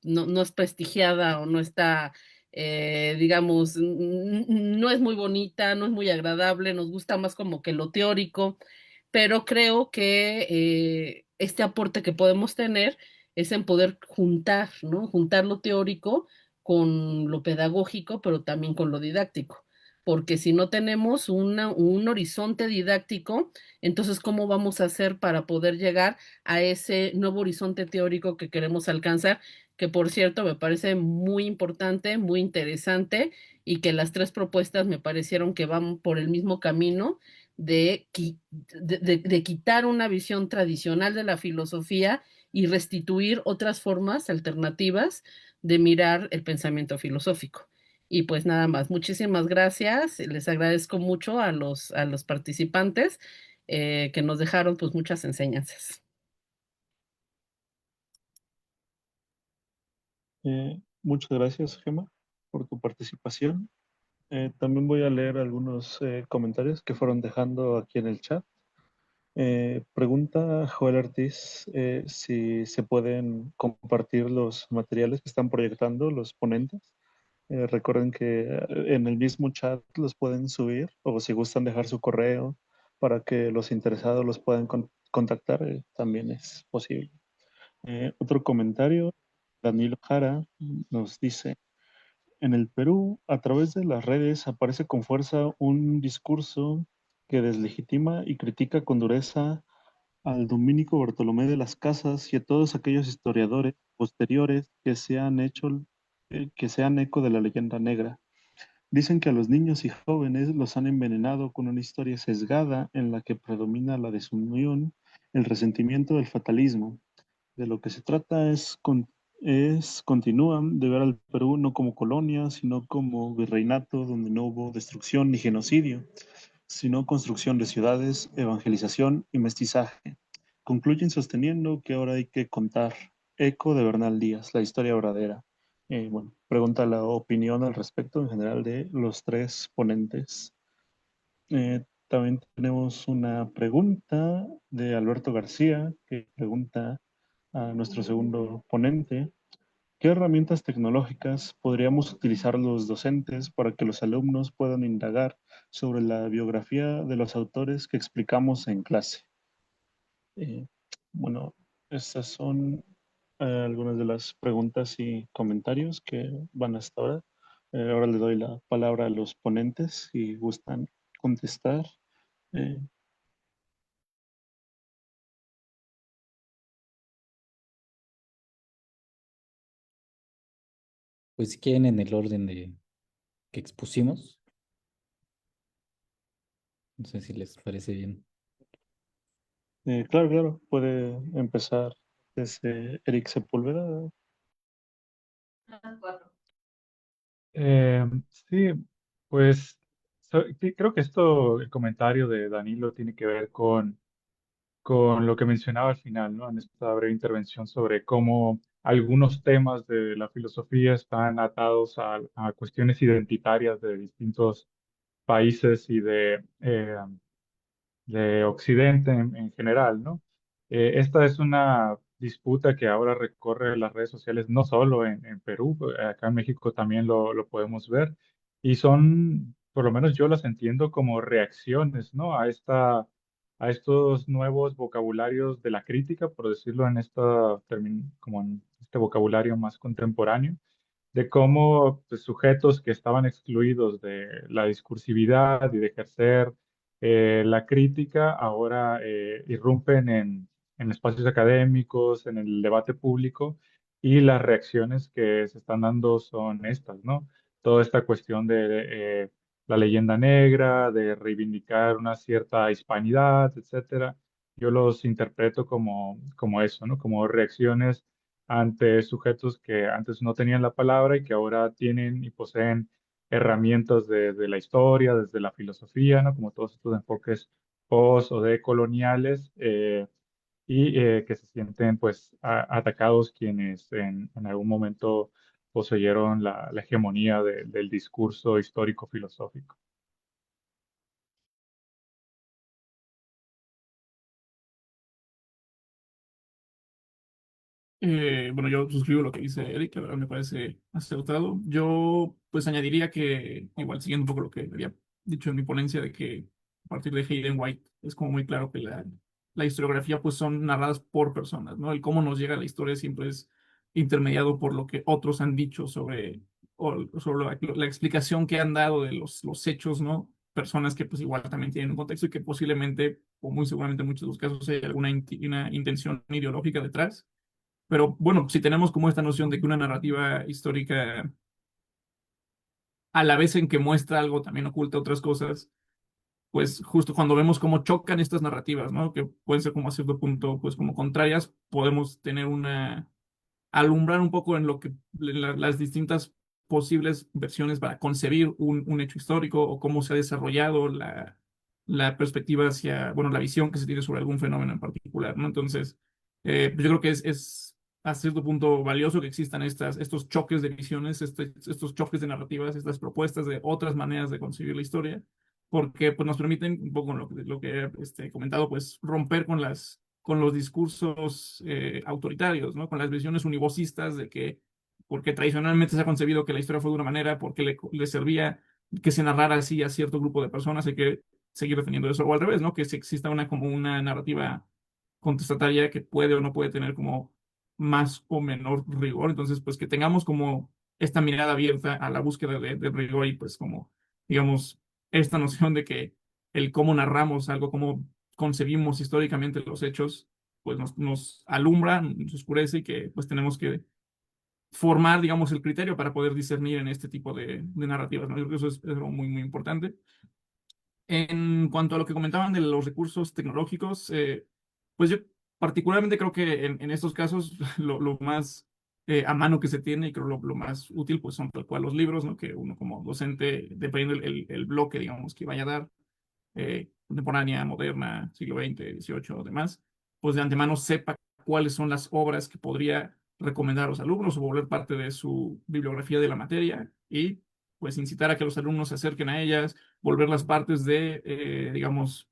no es prestigiada o no está, digamos, no es muy bonita, no es muy agradable, nos gusta más como que lo teórico, pero creo que este aporte que podemos tener es en poder juntar, ¿no? Juntar lo teórico con lo pedagógico, pero también con lo didáctico. Porque si no tenemos un horizonte didáctico, entonces, ¿cómo vamos a hacer para poder llegar a ese nuevo horizonte teórico que queremos alcanzar? Que por cierto me parece muy importante, muy interesante, y que las tres propuestas me parecieron que van por el mismo camino de quitar una visión tradicional de la filosofía y restituir otras formas alternativas de mirar el pensamiento filosófico. Y pues nada más, muchísimas gracias. Les agradezco mucho a los participantes que nos dejaron pues muchas enseñanzas. Muchas gracias, Gemma, por tu participación. También voy a leer algunos comentarios que fueron dejando aquí en el chat. Pregunta Joel Ortiz si se pueden compartir los materiales que están proyectando los ponentes. Recuerden que en el mismo chat los pueden subir o si gustan dejar su correo para que los interesados los puedan contactar, también es posible. Otro comentario, Danilo Jara nos dice, en el Perú, a través de las redes aparece con fuerza un discurso que deslegitima y critica con dureza al dominico Bartolomé de las Casas y a todos aquellos historiadores posteriores que se han eco de la leyenda negra. Dicen que a los niños y jóvenes los han envenenado con una historia sesgada en la que predomina la desunión, el resentimiento, el fatalismo. De lo que se trata continúan de ver al Perú no como colonia, sino como virreinato donde no hubo destrucción ni genocidio, sino construcción de ciudades, evangelización y mestizaje. Concluyen sosteniendo que ahora hay que contar Eco de Bernal Díaz, la historia verdadera. Bueno, pregunta la opinión al respecto en general de los tres ponentes. También tenemos una pregunta de Alberto García que pregunta a nuestro segundo ponente, ¿qué herramientas tecnológicas podríamos utilizar los docentes para que los alumnos puedan indagar sobre la biografía de los autores que explicamos en clase? Eh, bueno, estas son algunas de las preguntas y comentarios que van hasta ahora. Ahora le doy la palabra a los ponentes si gustan contestar. Eh, pues si quieren en el orden que expusimos, no sé si les parece bien. Claro, claro, puede empezar desde Eric Sepúlveda. Sí, pues sí, creo que el comentario de Danilo tiene que ver con lo que mencionaba al final, ¿no? En esta breve intervención sobre cómo algunos temas de la filosofía están atados a cuestiones identitarias de distintos países y de Occidente en general, ¿no? Esta es una disputa que ahora recorre las redes sociales, no solo en Perú, acá en México también lo podemos ver, y son, por lo menos yo las entiendo como reacciones, ¿no? A estos nuevos vocabularios de la crítica, por decirlo en como en este vocabulario más contemporáneo de cómo pues, sujetos que estaban excluidos de la discursividad y de ejercer la crítica ahora irrumpen en espacios académicos, en el debate público y las reacciones que se están dando son estas, ¿no? Toda esta cuestión de la leyenda negra, de reivindicar una cierta hispanidad, etcétera. Yo los interpreto como eso, ¿no? Como reacciones ante sujetos que antes no tenían la palabra y que ahora tienen y poseen herramientas de la historia, desde la filosofía, ¿no? Como todos estos enfoques post o decoloniales que se sienten pues atacados quienes en algún momento poseyeron la hegemonía del discurso histórico filosófico. Bueno, yo suscribo lo que dice Eric, la verdad me parece acertado. Yo pues añadiría que, igual siguiendo un poco lo que había dicho en mi ponencia, de que a partir de Hayden White es como muy claro que la historiografía pues son narradas por personas, ¿no? El cómo nos llega la historia siempre es intermediado por lo que otros han dicho sobre la explicación que han dado de los hechos, ¿no? Personas que pues igual también tienen un contexto y que posiblemente, o muy seguramente en muchos de los casos, hay alguna una intención ideológica detrás. Pero bueno, si tenemos como esta noción de que una narrativa histórica, a la vez en que muestra algo, también oculta otras cosas, pues justo cuando vemos cómo chocan estas narrativas, ¿no? Que pueden ser como a cierto punto, pues como contrarias, podemos tener alumbrar un poco en lo que las distintas posibles versiones para concebir un hecho histórico o cómo se ha desarrollado la perspectiva hacia, bueno, la visión que se tiene sobre algún fenómeno en particular, ¿no? Entonces, pues yo creo que es a cierto punto valioso que existan estos choques de visiones, estos choques de narrativas, estas propuestas de otras maneras de concebir la historia, porque pues, nos permiten, un poco lo que he comentado, pues romper con los discursos autoritarios, ¿no? Con las visiones univocistas de que, porque tradicionalmente se ha concebido que la historia fue de una manera, porque le servía que se narrara así a cierto grupo de personas, hay que seguir defendiendo eso, o al revés, ¿no? Que si exista como una narrativa contestataria que puede o no puede tener como más o menor rigor, entonces pues que tengamos como esta mirada abierta a la búsqueda de rigor y pues como, digamos, esta noción de que el cómo narramos algo, cómo concebimos históricamente los hechos, pues nos alumbra, nos oscurece y que pues tenemos que formar, digamos, el criterio para poder discernir en este tipo de narrativas, ¿no? Yo creo que eso es algo muy, muy importante. En cuanto a lo que comentaban de los recursos tecnológicos, pues yo particularmente creo que en estos casos lo más a mano que se tiene y creo lo más útil pues son tal cual los libros, ¿no? Que uno como docente, dependiendo el bloque, digamos, que vaya a dar, contemporánea, moderna, siglo XX, XVIII o demás, pues de antemano sepa cuáles son las obras que podría recomendar a los alumnos o volver parte de su bibliografía de la materia y pues incitar a que los alumnos se acerquen a ellas, volver las partes digamos,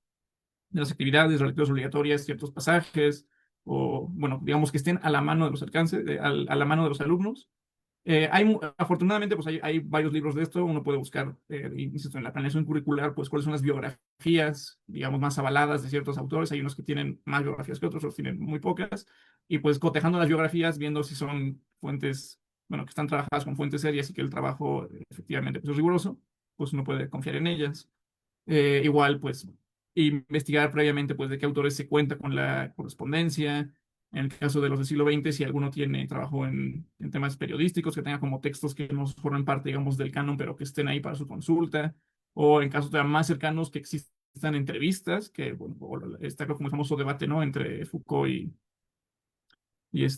de las actividades, las lecturas obligatorias, ciertos pasajes, o bueno, digamos que estén a la mano de los alcances, a la mano de los alumnos afortunadamente, pues hay varios libros de esto. Uno puede buscar, insisto, en la planeación curricular, pues cuáles son las biografías, digamos, más avaladas de ciertos autores. Hay unos que tienen más biografías que otros tienen muy pocas. Y pues cotejando las biografías, viendo si son fuentes, bueno, que están trabajadas con fuentes serias y que el trabajo efectivamente pues, es riguroso, pues uno puede confiar en ellas. Igual, pues, investigar previamente, pues, de qué autores se cuenta con la correspondencia, En el caso de los del siglo XX, si alguno tiene trabajo en temas periodísticos, que tenga como textos que no formen parte, digamos, del canon, pero que estén ahí para su consulta, o en casos todavía más cercanos, que existan entrevistas, que, bueno, está como el famoso debate, ¿no? Entre Foucault y ay,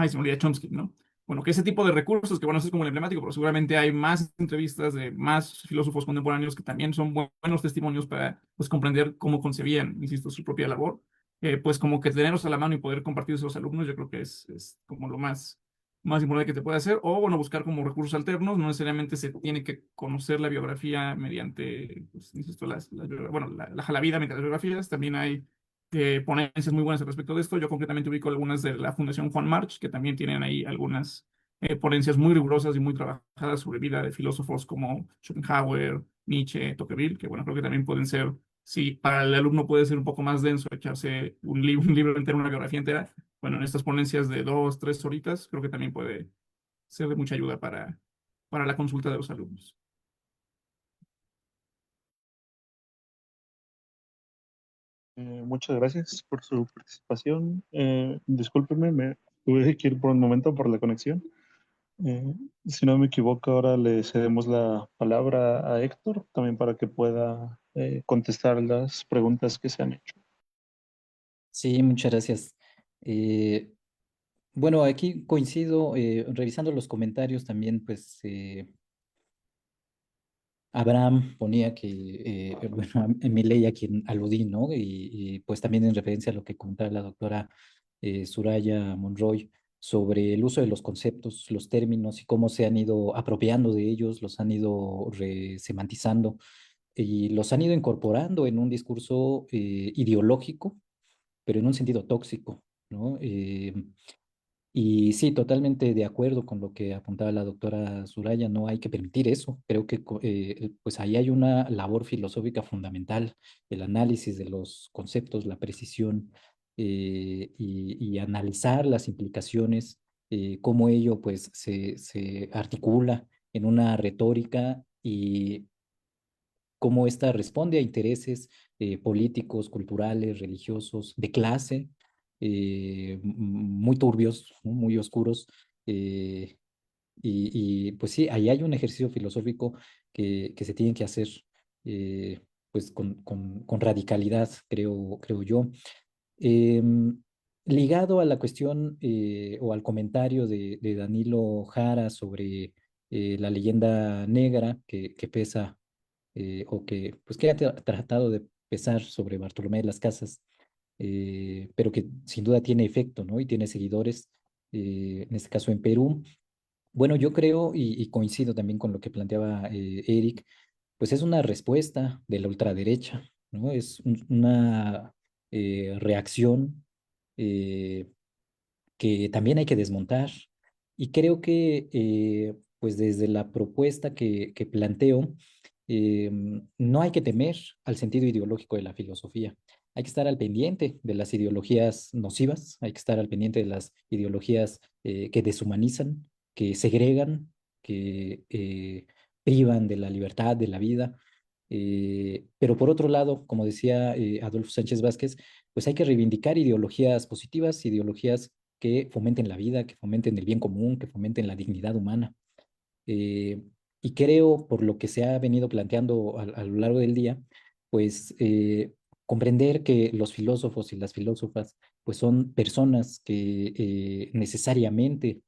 se me olvida Chomsky, ¿no? Bueno, que ese tipo de recursos, que bueno, eso es como el emblemático, pero seguramente hay más entrevistas de más filósofos contemporáneos que también son buenos testimonios para, pues, comprender cómo concebían, insisto, su propia labor. Pues como que tenerlos a la mano y poder compartir a los alumnos, yo creo que es como lo más importante que te puede hacer. O bueno, buscar como recursos alternos, no necesariamente se tiene que conocer la biografía mediante, pues, insisto, bueno, la vida mediante las biografías. También hay ponencias muy buenas al respecto de esto. Yo concretamente ubico algunas de la Fundación Juan March, que también tienen ahí algunas ponencias muy rigurosas y muy trabajadas sobre vida de filósofos como Schopenhauer, Nietzsche, Tocqueville, que bueno, creo que también pueden ser, si para el alumno puede ser un poco más denso echarse un libro entero, una biografía entera, bueno, en estas ponencias de 2, 3 horitas, creo que también puede ser de mucha ayuda para la consulta de los alumnos. Muchas gracias por su participación. Discúlpeme, me tuve que ir por un momento por la conexión. Si no me equivoco, ahora le cedemos la palabra a Héctor, también para que pueda contestar las preguntas que se han hecho. Sí, muchas gracias. Eh, bueno, aquí coincido, revisando los comentarios también, pues Abraham ponía que, bueno, a mi ley a quien aludí, ¿no? Y, pues también en referencia a lo que comentaba la doctora Soraya Monroy sobre el uso de los conceptos, los términos y cómo se han ido apropiando de ellos, los han ido resemantizando y los han ido incorporando en un discurso ideológico, pero en un sentido tóxico, ¿no? Y sí, totalmente de acuerdo con lo que apuntaba la doctora Suraya, no hay que permitir eso. Creo que pues ahí hay una labor filosófica fundamental, el análisis de los conceptos, la precisión y analizar las implicaciones, cómo ello pues se articula en una retórica y cómo ésta responde a intereses políticos, culturales, religiosos, de clase, muy turbios, ¿no? Muy oscuros. eh, pues sí, ahí hay un ejercicio filosófico que se tiene que hacer pues con radicalidad, creo yo. Em, Ligado a la cuestión o al comentario de Danilo Jara sobre la leyenda negra que pesa o que, pues, que ha tratado de pesar sobre Bartolomé de las Casas, pero que sin duda tiene efecto, ¿no? Y tiene seguidores, en este caso en Perú. Bueno, yo creo y coincido también con lo que planteaba Eric, pues es una respuesta de la ultraderecha, ¿no? Es una reacción eh, que también hay que desmontar. Y creo que, pues desde la propuesta que planteo, no hay que temer al sentido ideológico de la filosofía. Hay que estar al pendiente de las ideologías nocivas, hay que estar al pendiente de las ideologías que deshumanizan, que segregan, que privan de la libertad, de la vida. Pero por otro lado, como decía Adolfo Sánchez Vázquez, pues hay que reivindicar ideologías positivas, ideologías que fomenten la vida, que fomenten el bien común, que fomenten la dignidad humana. Eh, y creo, por lo que se ha venido planteando a lo largo del día, pues comprender que los filósofos y las filósofas pues son personas que necesariamente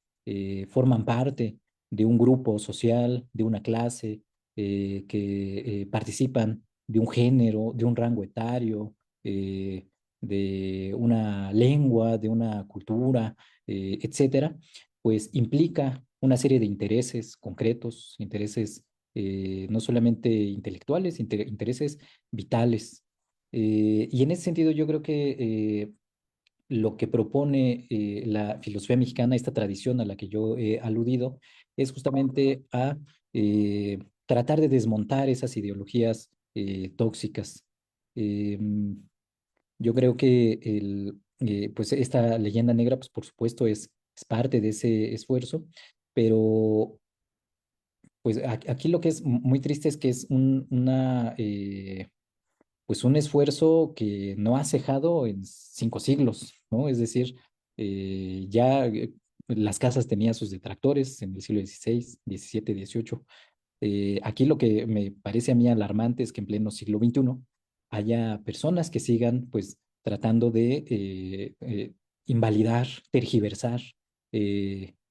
forman parte de un grupo social, de una clase, que participan de un género, de un rango etario, de una lengua, de una cultura, etcétera, pues implica una serie de intereses concretos, intereses no solamente intelectuales, intereses vitales. Y en ese sentido yo creo que lo que propone la filosofía mexicana, esta tradición a la que yo he aludido, es justamente a tratar de desmontar esas ideologías tóxicas. Em, yo creo que pues esta leyenda negra, pues por supuesto es parte de ese esfuerzo, pero pues aquí lo que es muy triste es que es una pues un esfuerzo que no ha cejado en 5 siglos, ¿no? Es decir, ya las casas tenían sus detractores en el siglo XVI, XVII, XVIII. Aquí lo que me parece a mí alarmante es que en pleno siglo XXI haya personas que sigan pues tratando de invalidar, tergiversar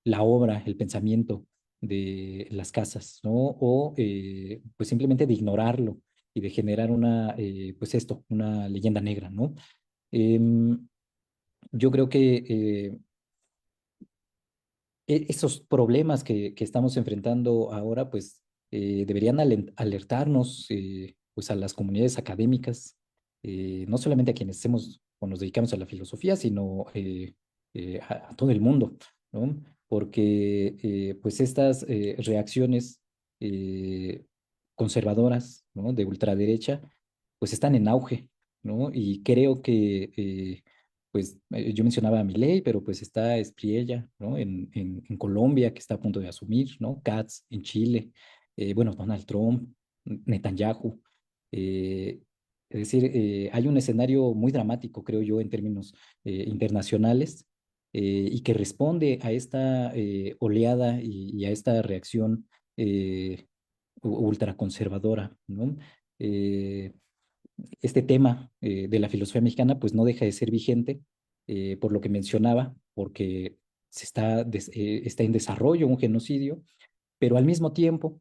la obra, el pensamiento de las casas, ¿no? O pues simplemente de ignorarlo y de generar pues esto, una leyenda negra, ¿no? Em, yo creo que esos problemas que estamos enfrentando ahora, pues deberían alertarnos pues a las comunidades académicas, no solamente a quienes hacemos o nos dedicamos a la filosofía, sino a todo el mundo, ¿no? Porque pues estas reacciones eh, conservadoras, ¿no? De ultraderecha, pues están en auge, ¿no? Y creo que pues yo mencionaba a Milei, pero pues está Espriella, ¿no? En Colombia, que está a punto de asumir, ¿no? Katz en Chile, bueno, Donald Trump, Netanyahu. eh, es decir, hay un escenario muy dramático, creo yo, en términos internacionales, y que responde a esta oleada y a esta reacción ultraconservadora, ¿no? Eh, este tema de la filosofía mexicana pues no deja de ser vigente por lo que mencionaba, porque está en desarrollo un genocidio, pero al mismo tiempo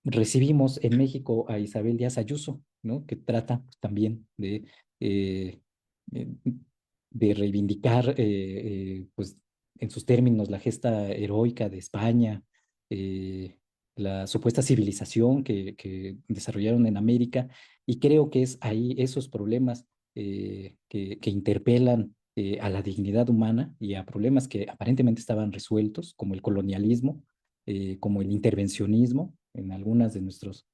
recibimos en México a Isabel Díaz Ayuso, ¿no? Que trata pues, también eh, eh, de reivindicar, pues en sus términos, la gesta heroica de España, eh, la supuesta civilización que desarrollaron en América, y creo que es ahí esos problemas que interpelan a la dignidad humana y a problemas que aparentemente estaban resueltos, como el colonialismo, como el intervencionismo en algunas de nuestros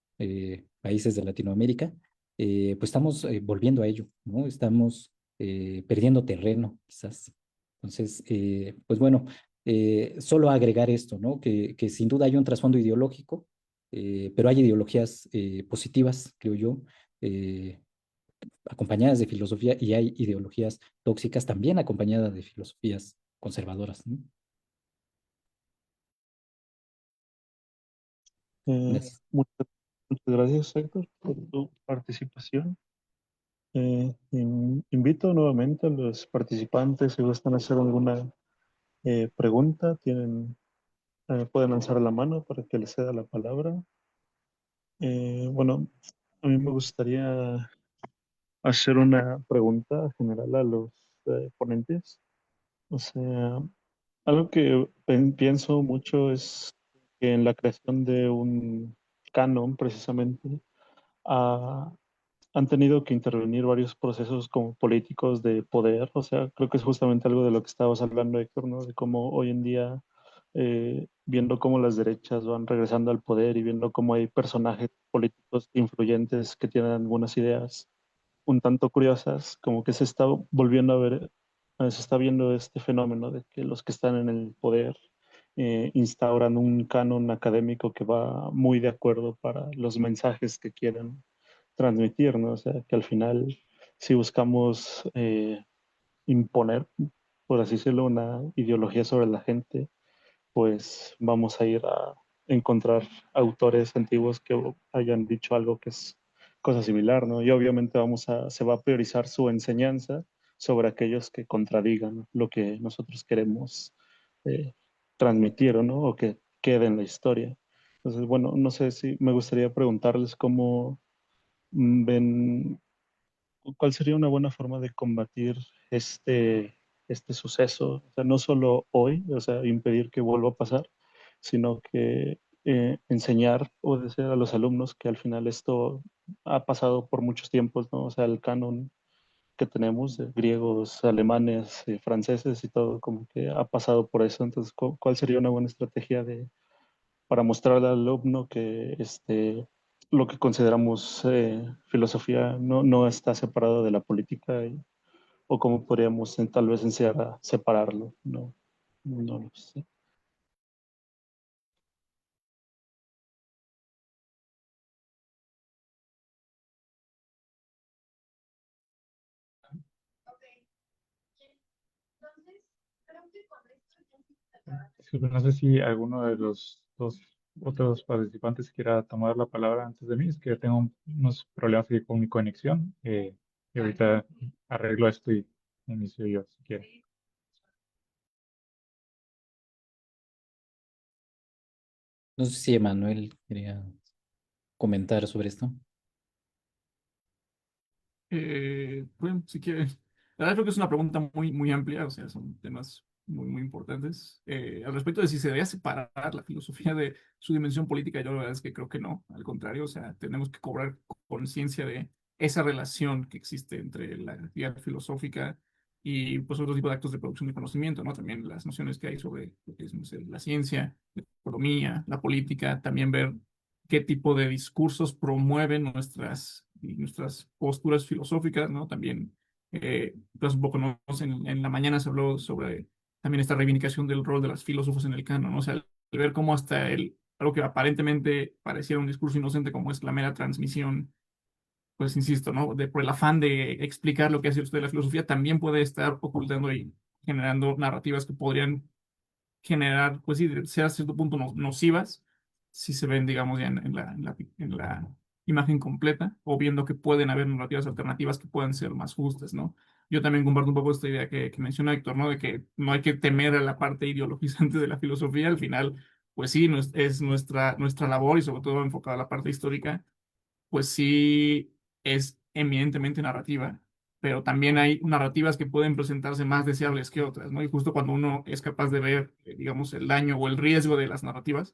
países de Latinoamérica, pues estamos volviendo a ello, ¿no? Estamos perdiendo terreno, quizás. Entonces, pues bueno, solo agregar esto, ¿no? Que sin duda hay un trasfondo ideológico, pero hay ideologías positivas, creo yo, eh, acompañadas de filosofía, y hay ideologías tóxicas también acompañadas de filosofías conservadoras, ¿no? Gracias. Muchas gracias, Héctor, por tu participación. Invito nuevamente a los participantes si gustan hacer alguna pregunta, pueden alzar la mano para que les ceda la palabra. Bueno, a mí me gustaría hacer una pregunta general a los ponentes. O sea, algo que pienso mucho es que en la creación de un canon, precisamente, ah, han tenido que intervenir varios procesos como políticos de poder. O sea, creo que es justamente algo de lo que estabas hablando, Héctor, ¿no? De cómo hoy en día, viendo cómo las derechas van regresando al poder y viendo cómo hay personajes políticos influyentes que tienen algunas ideas un tanto curiosas, como que se está volviendo a ver, se está viendo este fenómeno de que los que están en el poder instauran un canon académico que va muy de acuerdo para los mensajes que quieren transmitir, ¿no? O sea, que al final, si buscamos imponer, por así decirlo, una ideología sobre la gente, pues vamos a ir a encontrar autores antiguos que hayan dicho algo que es cosa similar, ¿no? Y obviamente se va a priorizar su enseñanza sobre aquellos que contradigan lo que nosotros queremos eh, transmitir, ¿no? O que quede en la historia. Entonces, bueno, no sé si me gustaría preguntarles cómo ven, cuál sería una buena forma de combatir este suceso. O sea, no solo hoy, o sea, impedir que vuelva a pasar, sino que enseñar o decir a los alumnos que al final esto ha pasado por muchos tiempos, ¿no? O sea, el canon que tenemos de griegos, alemanes, franceses y todo, como que ha pasado por eso. Entonces, ¿cuál sería una buena estrategia para mostrarle al alumno que lo que consideramos filosofía no está separado de la política o cómo podríamos tal vez enseñar a separarlo? No lo sé. Disculpe, no sé si alguno de los dos otros participantes quiera tomar la palabra antes de mí. Es que tengo unos problemas aquí con mi conexión y ahorita arreglo esto y inicio yo, si quiere. No sé si Emanuel quería comentar sobre esto. Bueno, si quieres. La verdad creo que es una pregunta muy amplia, o sea, son temas muy importantes. Al respecto de si se debería separar la filosofía de su dimensión política, yo la verdad es que creo que no, al contrario, o sea, tenemos que cobrar conciencia de esa relación que existe entre la actividad filosófica y pues otro tipo de actos de producción de conocimiento, ¿no? También las nociones que hay sobre lo que es, no sé, la ciencia, la economía, la política, también ver qué tipo de discursos promueven nuestras posturas filosóficas, ¿no? También, pues un poco, ¿no? En la mañana se habló sobre también esta reivindicación del rol de los filósofos en el canon, ¿no? O sea, el ver cómo hasta algo que aparentemente pareciera un discurso inocente como es la mera transmisión, pues insisto, ¿no? Por el afán de explicar lo que hace usted de la filosofía, también puede estar ocultando y generando narrativas que podrían generar, pues sí, ser a cierto punto nocivas, si se ven, digamos, ya en la imagen completa, o viendo que pueden haber narrativas alternativas que puedan ser más justas, ¿no? Yo también comparto un poco esta idea que menciona Héctor, ¿no? De que no hay que temer a la parte ideologizante de la filosofía, al final, pues sí, es nuestra labor y sobre todo enfocada a la parte histórica, pues sí es eminentemente narrativa, pero también hay narrativas que pueden presentarse más deseables que otras, ¿no? Y justo cuando uno es capaz de ver, digamos, el daño o el riesgo de las narrativas,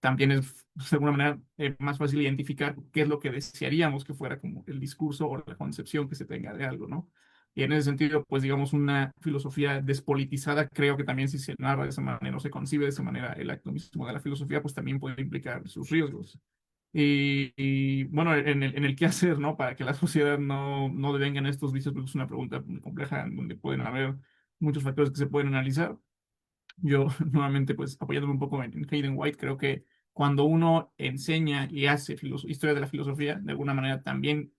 también es de alguna manera más fácil identificar qué es lo que desearíamos que fuera como el discurso o la concepción que se tenga de algo, ¿no? Y en ese sentido, pues digamos, una filosofía despolitizada, creo que también si se narra de esa manera o se concibe de esa manera el acto mismo de la filosofía, pues también puede implicar sus riesgos. Bueno, en el qué hacer, ¿no? Para que la sociedad no devenga en estos vicios, porque es una pregunta muy compleja en donde pueden haber muchos factores que se pueden analizar. Yo, nuevamente, pues apoyándome un poco en Hayden White, creo que cuando uno enseña y hace historia de la filosofía, de alguna manera también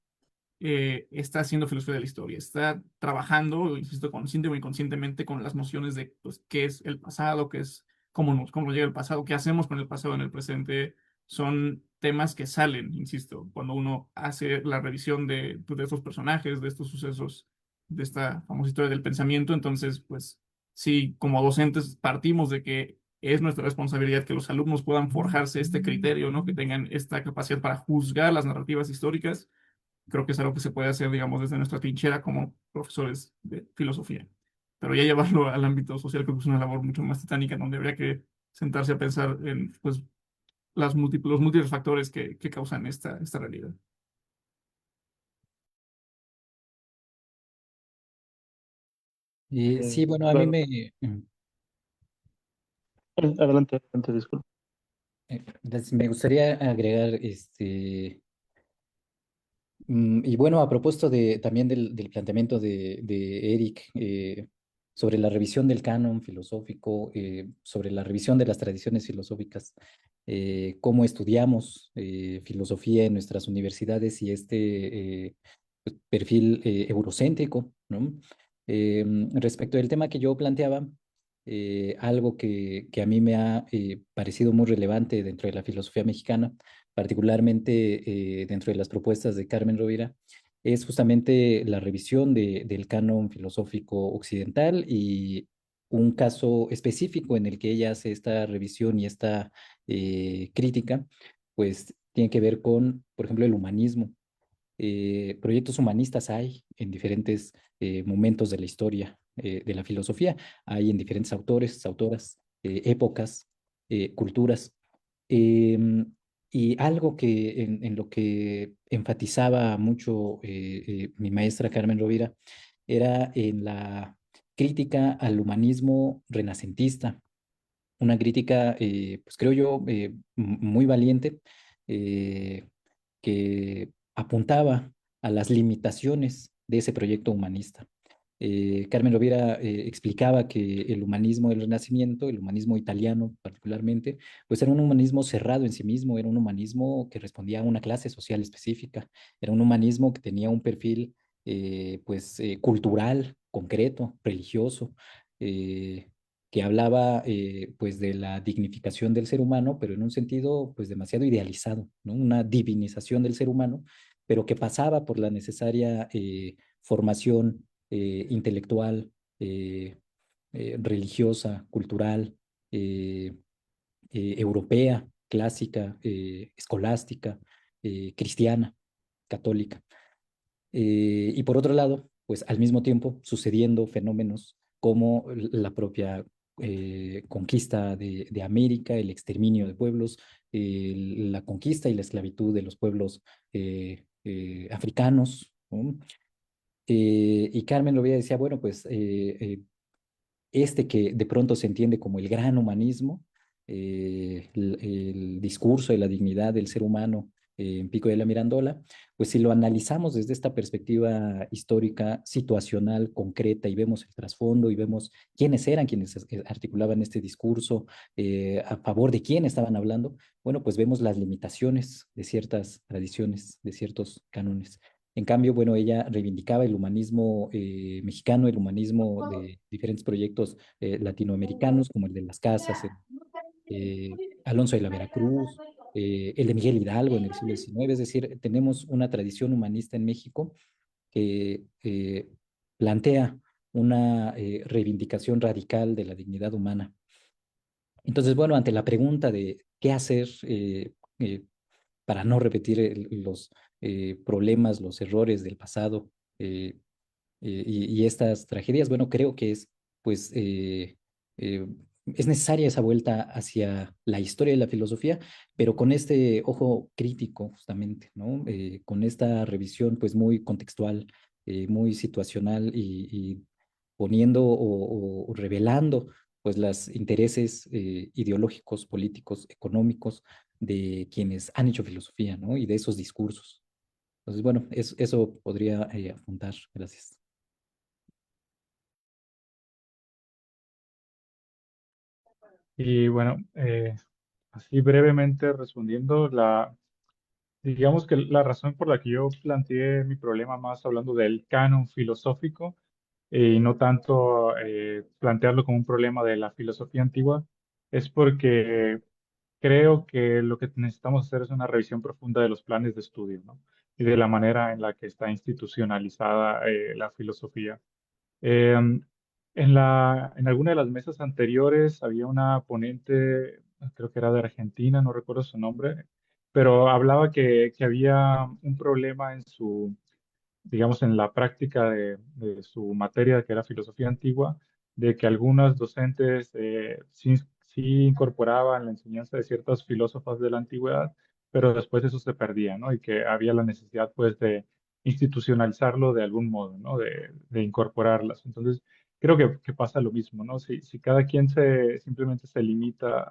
está haciendo filosofía de la historia, está trabajando, insisto, consciente o inconscientemente con las nociones de pues, qué es el pasado, qué es cómo nos llega el pasado, qué hacemos con el pasado en el presente. Son temas que salen, insisto, cuando uno hace la revisión de estos personajes, de estos sucesos, de esta famosa historia del pensamiento. Entonces, pues sí, como docentes partimos de que es nuestra responsabilidad que los alumnos puedan forjarse este criterio, ¿no? Que tengan esta capacidad para juzgar las narrativas históricas. Creo que es algo que se puede hacer, digamos, desde nuestra trinchera como profesores de filosofía. Pero ya llevarlo al ámbito social creo que es una labor mucho más titánica, donde habría que sentarse a pensar en pues, los múltiples factores que causan esta realidad. Sí, bueno, a mí Claro. Adelante, adelante, disculpe. me gustaría agregar y bueno, a propósito también del planteamiento de Eric sobre la revisión del canon filosófico, sobre la revisión de las tradiciones filosóficas, cómo estudiamos filosofía en nuestras universidades y pues, perfil eurocéntrico, ¿no? Respecto del tema que yo planteaba, algo que a mí me ha parecido muy relevante dentro de la filosofía mexicana, particularmente dentro de las propuestas de Carmen Rovira, es justamente la revisión del canon filosófico occidental y un caso específico en el que ella hace esta revisión y esta crítica, pues tiene que ver con, por ejemplo, el humanismo. Proyectos humanistas hay en diferentes momentos de la historia de la filosofía, hay en diferentes autores, autoras, épocas, culturas. Em, y algo en lo que enfatizaba mucho mi maestra Carmen Rovira era en la crítica al humanismo renacentista, una crítica, pues creo yo, muy valiente, eh, que apuntaba a las limitaciones de ese proyecto humanista. Carmen Rovira explicaba que el humanismo del Renacimiento, el humanismo italiano particularmente, pues era un humanismo cerrado en sí mismo, era un humanismo que respondía a una clase social específica, era un humanismo que tenía un perfil cultural, concreto, religioso. que hablaba pues de la dignificación del ser humano, pero en un sentido pues demasiado idealizado, ¿no? Una divinización del ser humano, pero que pasaba por la necesaria formación intelectual, religiosa, cultural, eh, europea, clásica, escolástica, cristiana, católica. Y por otro lado, pues al mismo tiempo sucediendo fenómenos como la propia conquista de América, el exterminio de pueblos, la conquista y la esclavitud de los pueblos africanos, ¿no? Y Carmen Lovera decía, bueno, pues este que de pronto se entiende como el gran humanismo, el discurso de la dignidad del ser humano en Pico de la Mirandola, pues si lo analizamos desde esta perspectiva histórica, situacional, concreta, y vemos el trasfondo y vemos quiénes eran quienes articulaban este discurso, a favor de quién estaban hablando, bueno, pues vemos las limitaciones de ciertas tradiciones, de ciertos cánones. En cambio, bueno, ella reivindicaba el humanismo mexicano, el humanismo de diferentes proyectos latinoamericanos, como el de las casas, Alonso de la Veracruz, el de Miguel Hidalgo en el siglo XIX. Es decir, tenemos una tradición humanista en México que plantea una reivindicación radical de la dignidad humana. Entonces, bueno, ante la pregunta de qué hacer para no repetir los problemas, los errores del pasado y estas tragedias, bueno, creo que eh, es necesaria esa vuelta hacia la historia de la filosofía, pero con este ojo crítico, justamente, ¿no? Con esta revisión, pues, muy contextual, muy situacional y poniendo o revelando, pues, los intereses ideológicos, políticos, económicos de quienes han hecho filosofía, ¿no? Y de esos discursos. Entonces, bueno, eso podría apuntar. Gracias. Y bueno, así brevemente respondiendo, digamos que la razón por la que yo planteé mi problema más hablando del canon filosófico y no tanto plantearlo como un problema de la filosofía antigua, es porque creo que lo que necesitamos hacer es una revisión profunda de los planes de estudio, ¿no? Y de la manera en la que está institucionalizada la filosofía. Eh, en alguna de las mesas anteriores había una ponente, creo que era de Argentina, no recuerdo su nombre, pero hablaba que había un problema en digamos, en la práctica de su materia, que era filosofía antigua, de que algunos docentes sí incorporaban la enseñanza de ciertas filósofas de la antigüedad, pero después eso se perdía, ¿no? Y que había la necesidad, pues, de institucionalizarlo de algún modo, ¿no? De incorporarlas. Entonces, creo que pasa lo mismo, ¿no? Si cada quien simplemente se limita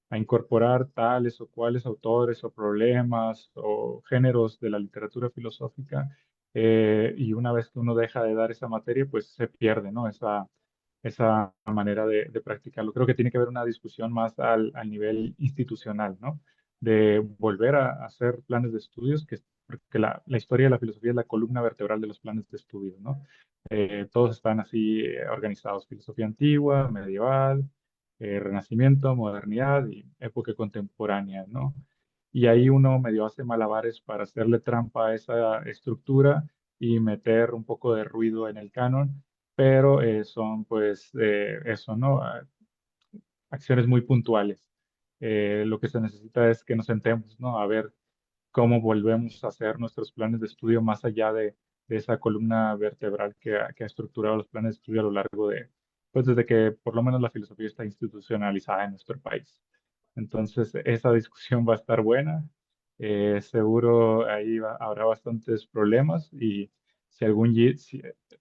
a incorporar tales o cuales autores o problemas o géneros de la literatura filosófica, y una vez que uno deja de dar esa materia, pues se pierde, ¿no? Esa manera de practicarlo. Creo que tiene que haber una discusión más al nivel institucional, ¿no? De volver a hacer planes de estudios, porque la historia de la filosofía es la columna vertebral de los planes de estudio, ¿no? Todos están así organizados: filosofía antigua, medieval, renacimiento, modernidad y época contemporánea, ¿no? Y ahí uno medio hace malabares para hacerle trampa a esa estructura y meter un poco de ruido en el canon, pero son pues eso, ¿no? Acciones muy puntuales. Lo que se necesita es que nos sentemos, ¿no? A ver cómo volvemos a hacer nuestros planes de estudio más allá de esa columna vertebral que ha estructurado los planes de estudio a lo largo pues desde que por lo menos la filosofía está institucionalizada en nuestro país. Entonces, esa discusión va a estar buena. Seguro ahí habrá bastantes problemas y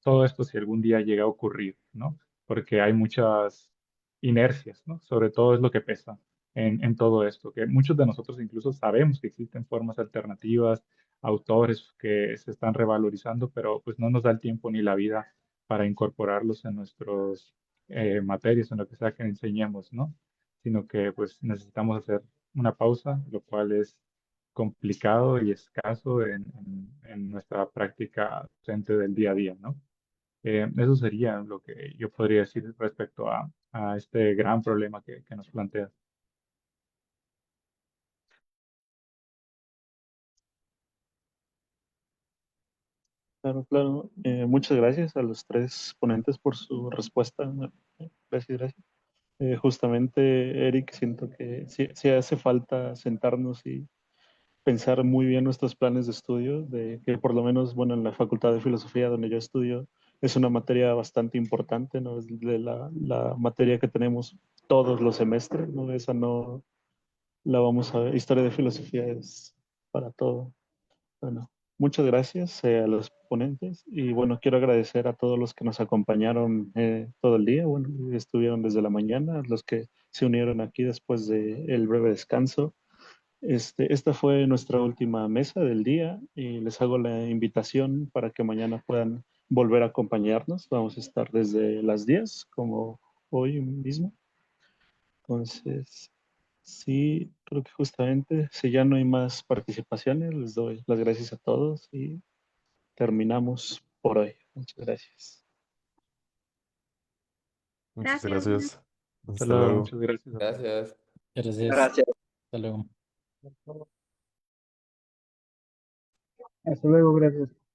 todo esto si algún día llega a ocurrir, ¿no? Porque hay muchas inercias, ¿no? Sobre todo es lo que pesa en todo esto, que muchos de nosotros incluso sabemos que existen formas alternativas, autores que se están revalorizando, pero pues no nos da el tiempo ni la vida para incorporarlos en nuestras materias, en lo que sea que enseñemos, ¿no? Sino que pues necesitamos hacer una pausa, lo cual es complicado y escaso en nuestra práctica docente del día a día, ¿no? Eso sería lo que yo podría decir respecto a este gran problema que nos plantea. Claro, claro. Muchas gracias a los tres ponentes por su respuesta. Gracias, gracias. Justamente, Eric, siento que sí hace falta sentarnos y pensar muy bien nuestros planes de estudio, de que por lo menos, bueno, en la Facultad de Filosofía donde yo estudio, es una materia bastante importante, ¿no? Es de la materia que tenemos todos los semestres, ¿no? Esa no la vamos a ver. Historia de filosofía es para todo. Bueno, muchas gracias a los ponentes y bueno, quiero agradecer a todos los que nos acompañaron todo el día, bueno, estuvieron desde la mañana, los que se unieron aquí después del breve descanso. Esta fue nuestra última mesa del día y les hago la invitación para que mañana puedan volver a acompañarnos. Vamos a estar desde las 10 como hoy mismo. Entonces, sí, creo que justamente si ya no hay más participaciones, les doy las gracias a todos y terminamos por hoy. Muchas gracias. Muchas Gracias. gracias. Hasta Hasta luego, luego. muchas gracias a todos. Gracias. Gracias. Gracias. Hasta luego. Hasta luego, gracias.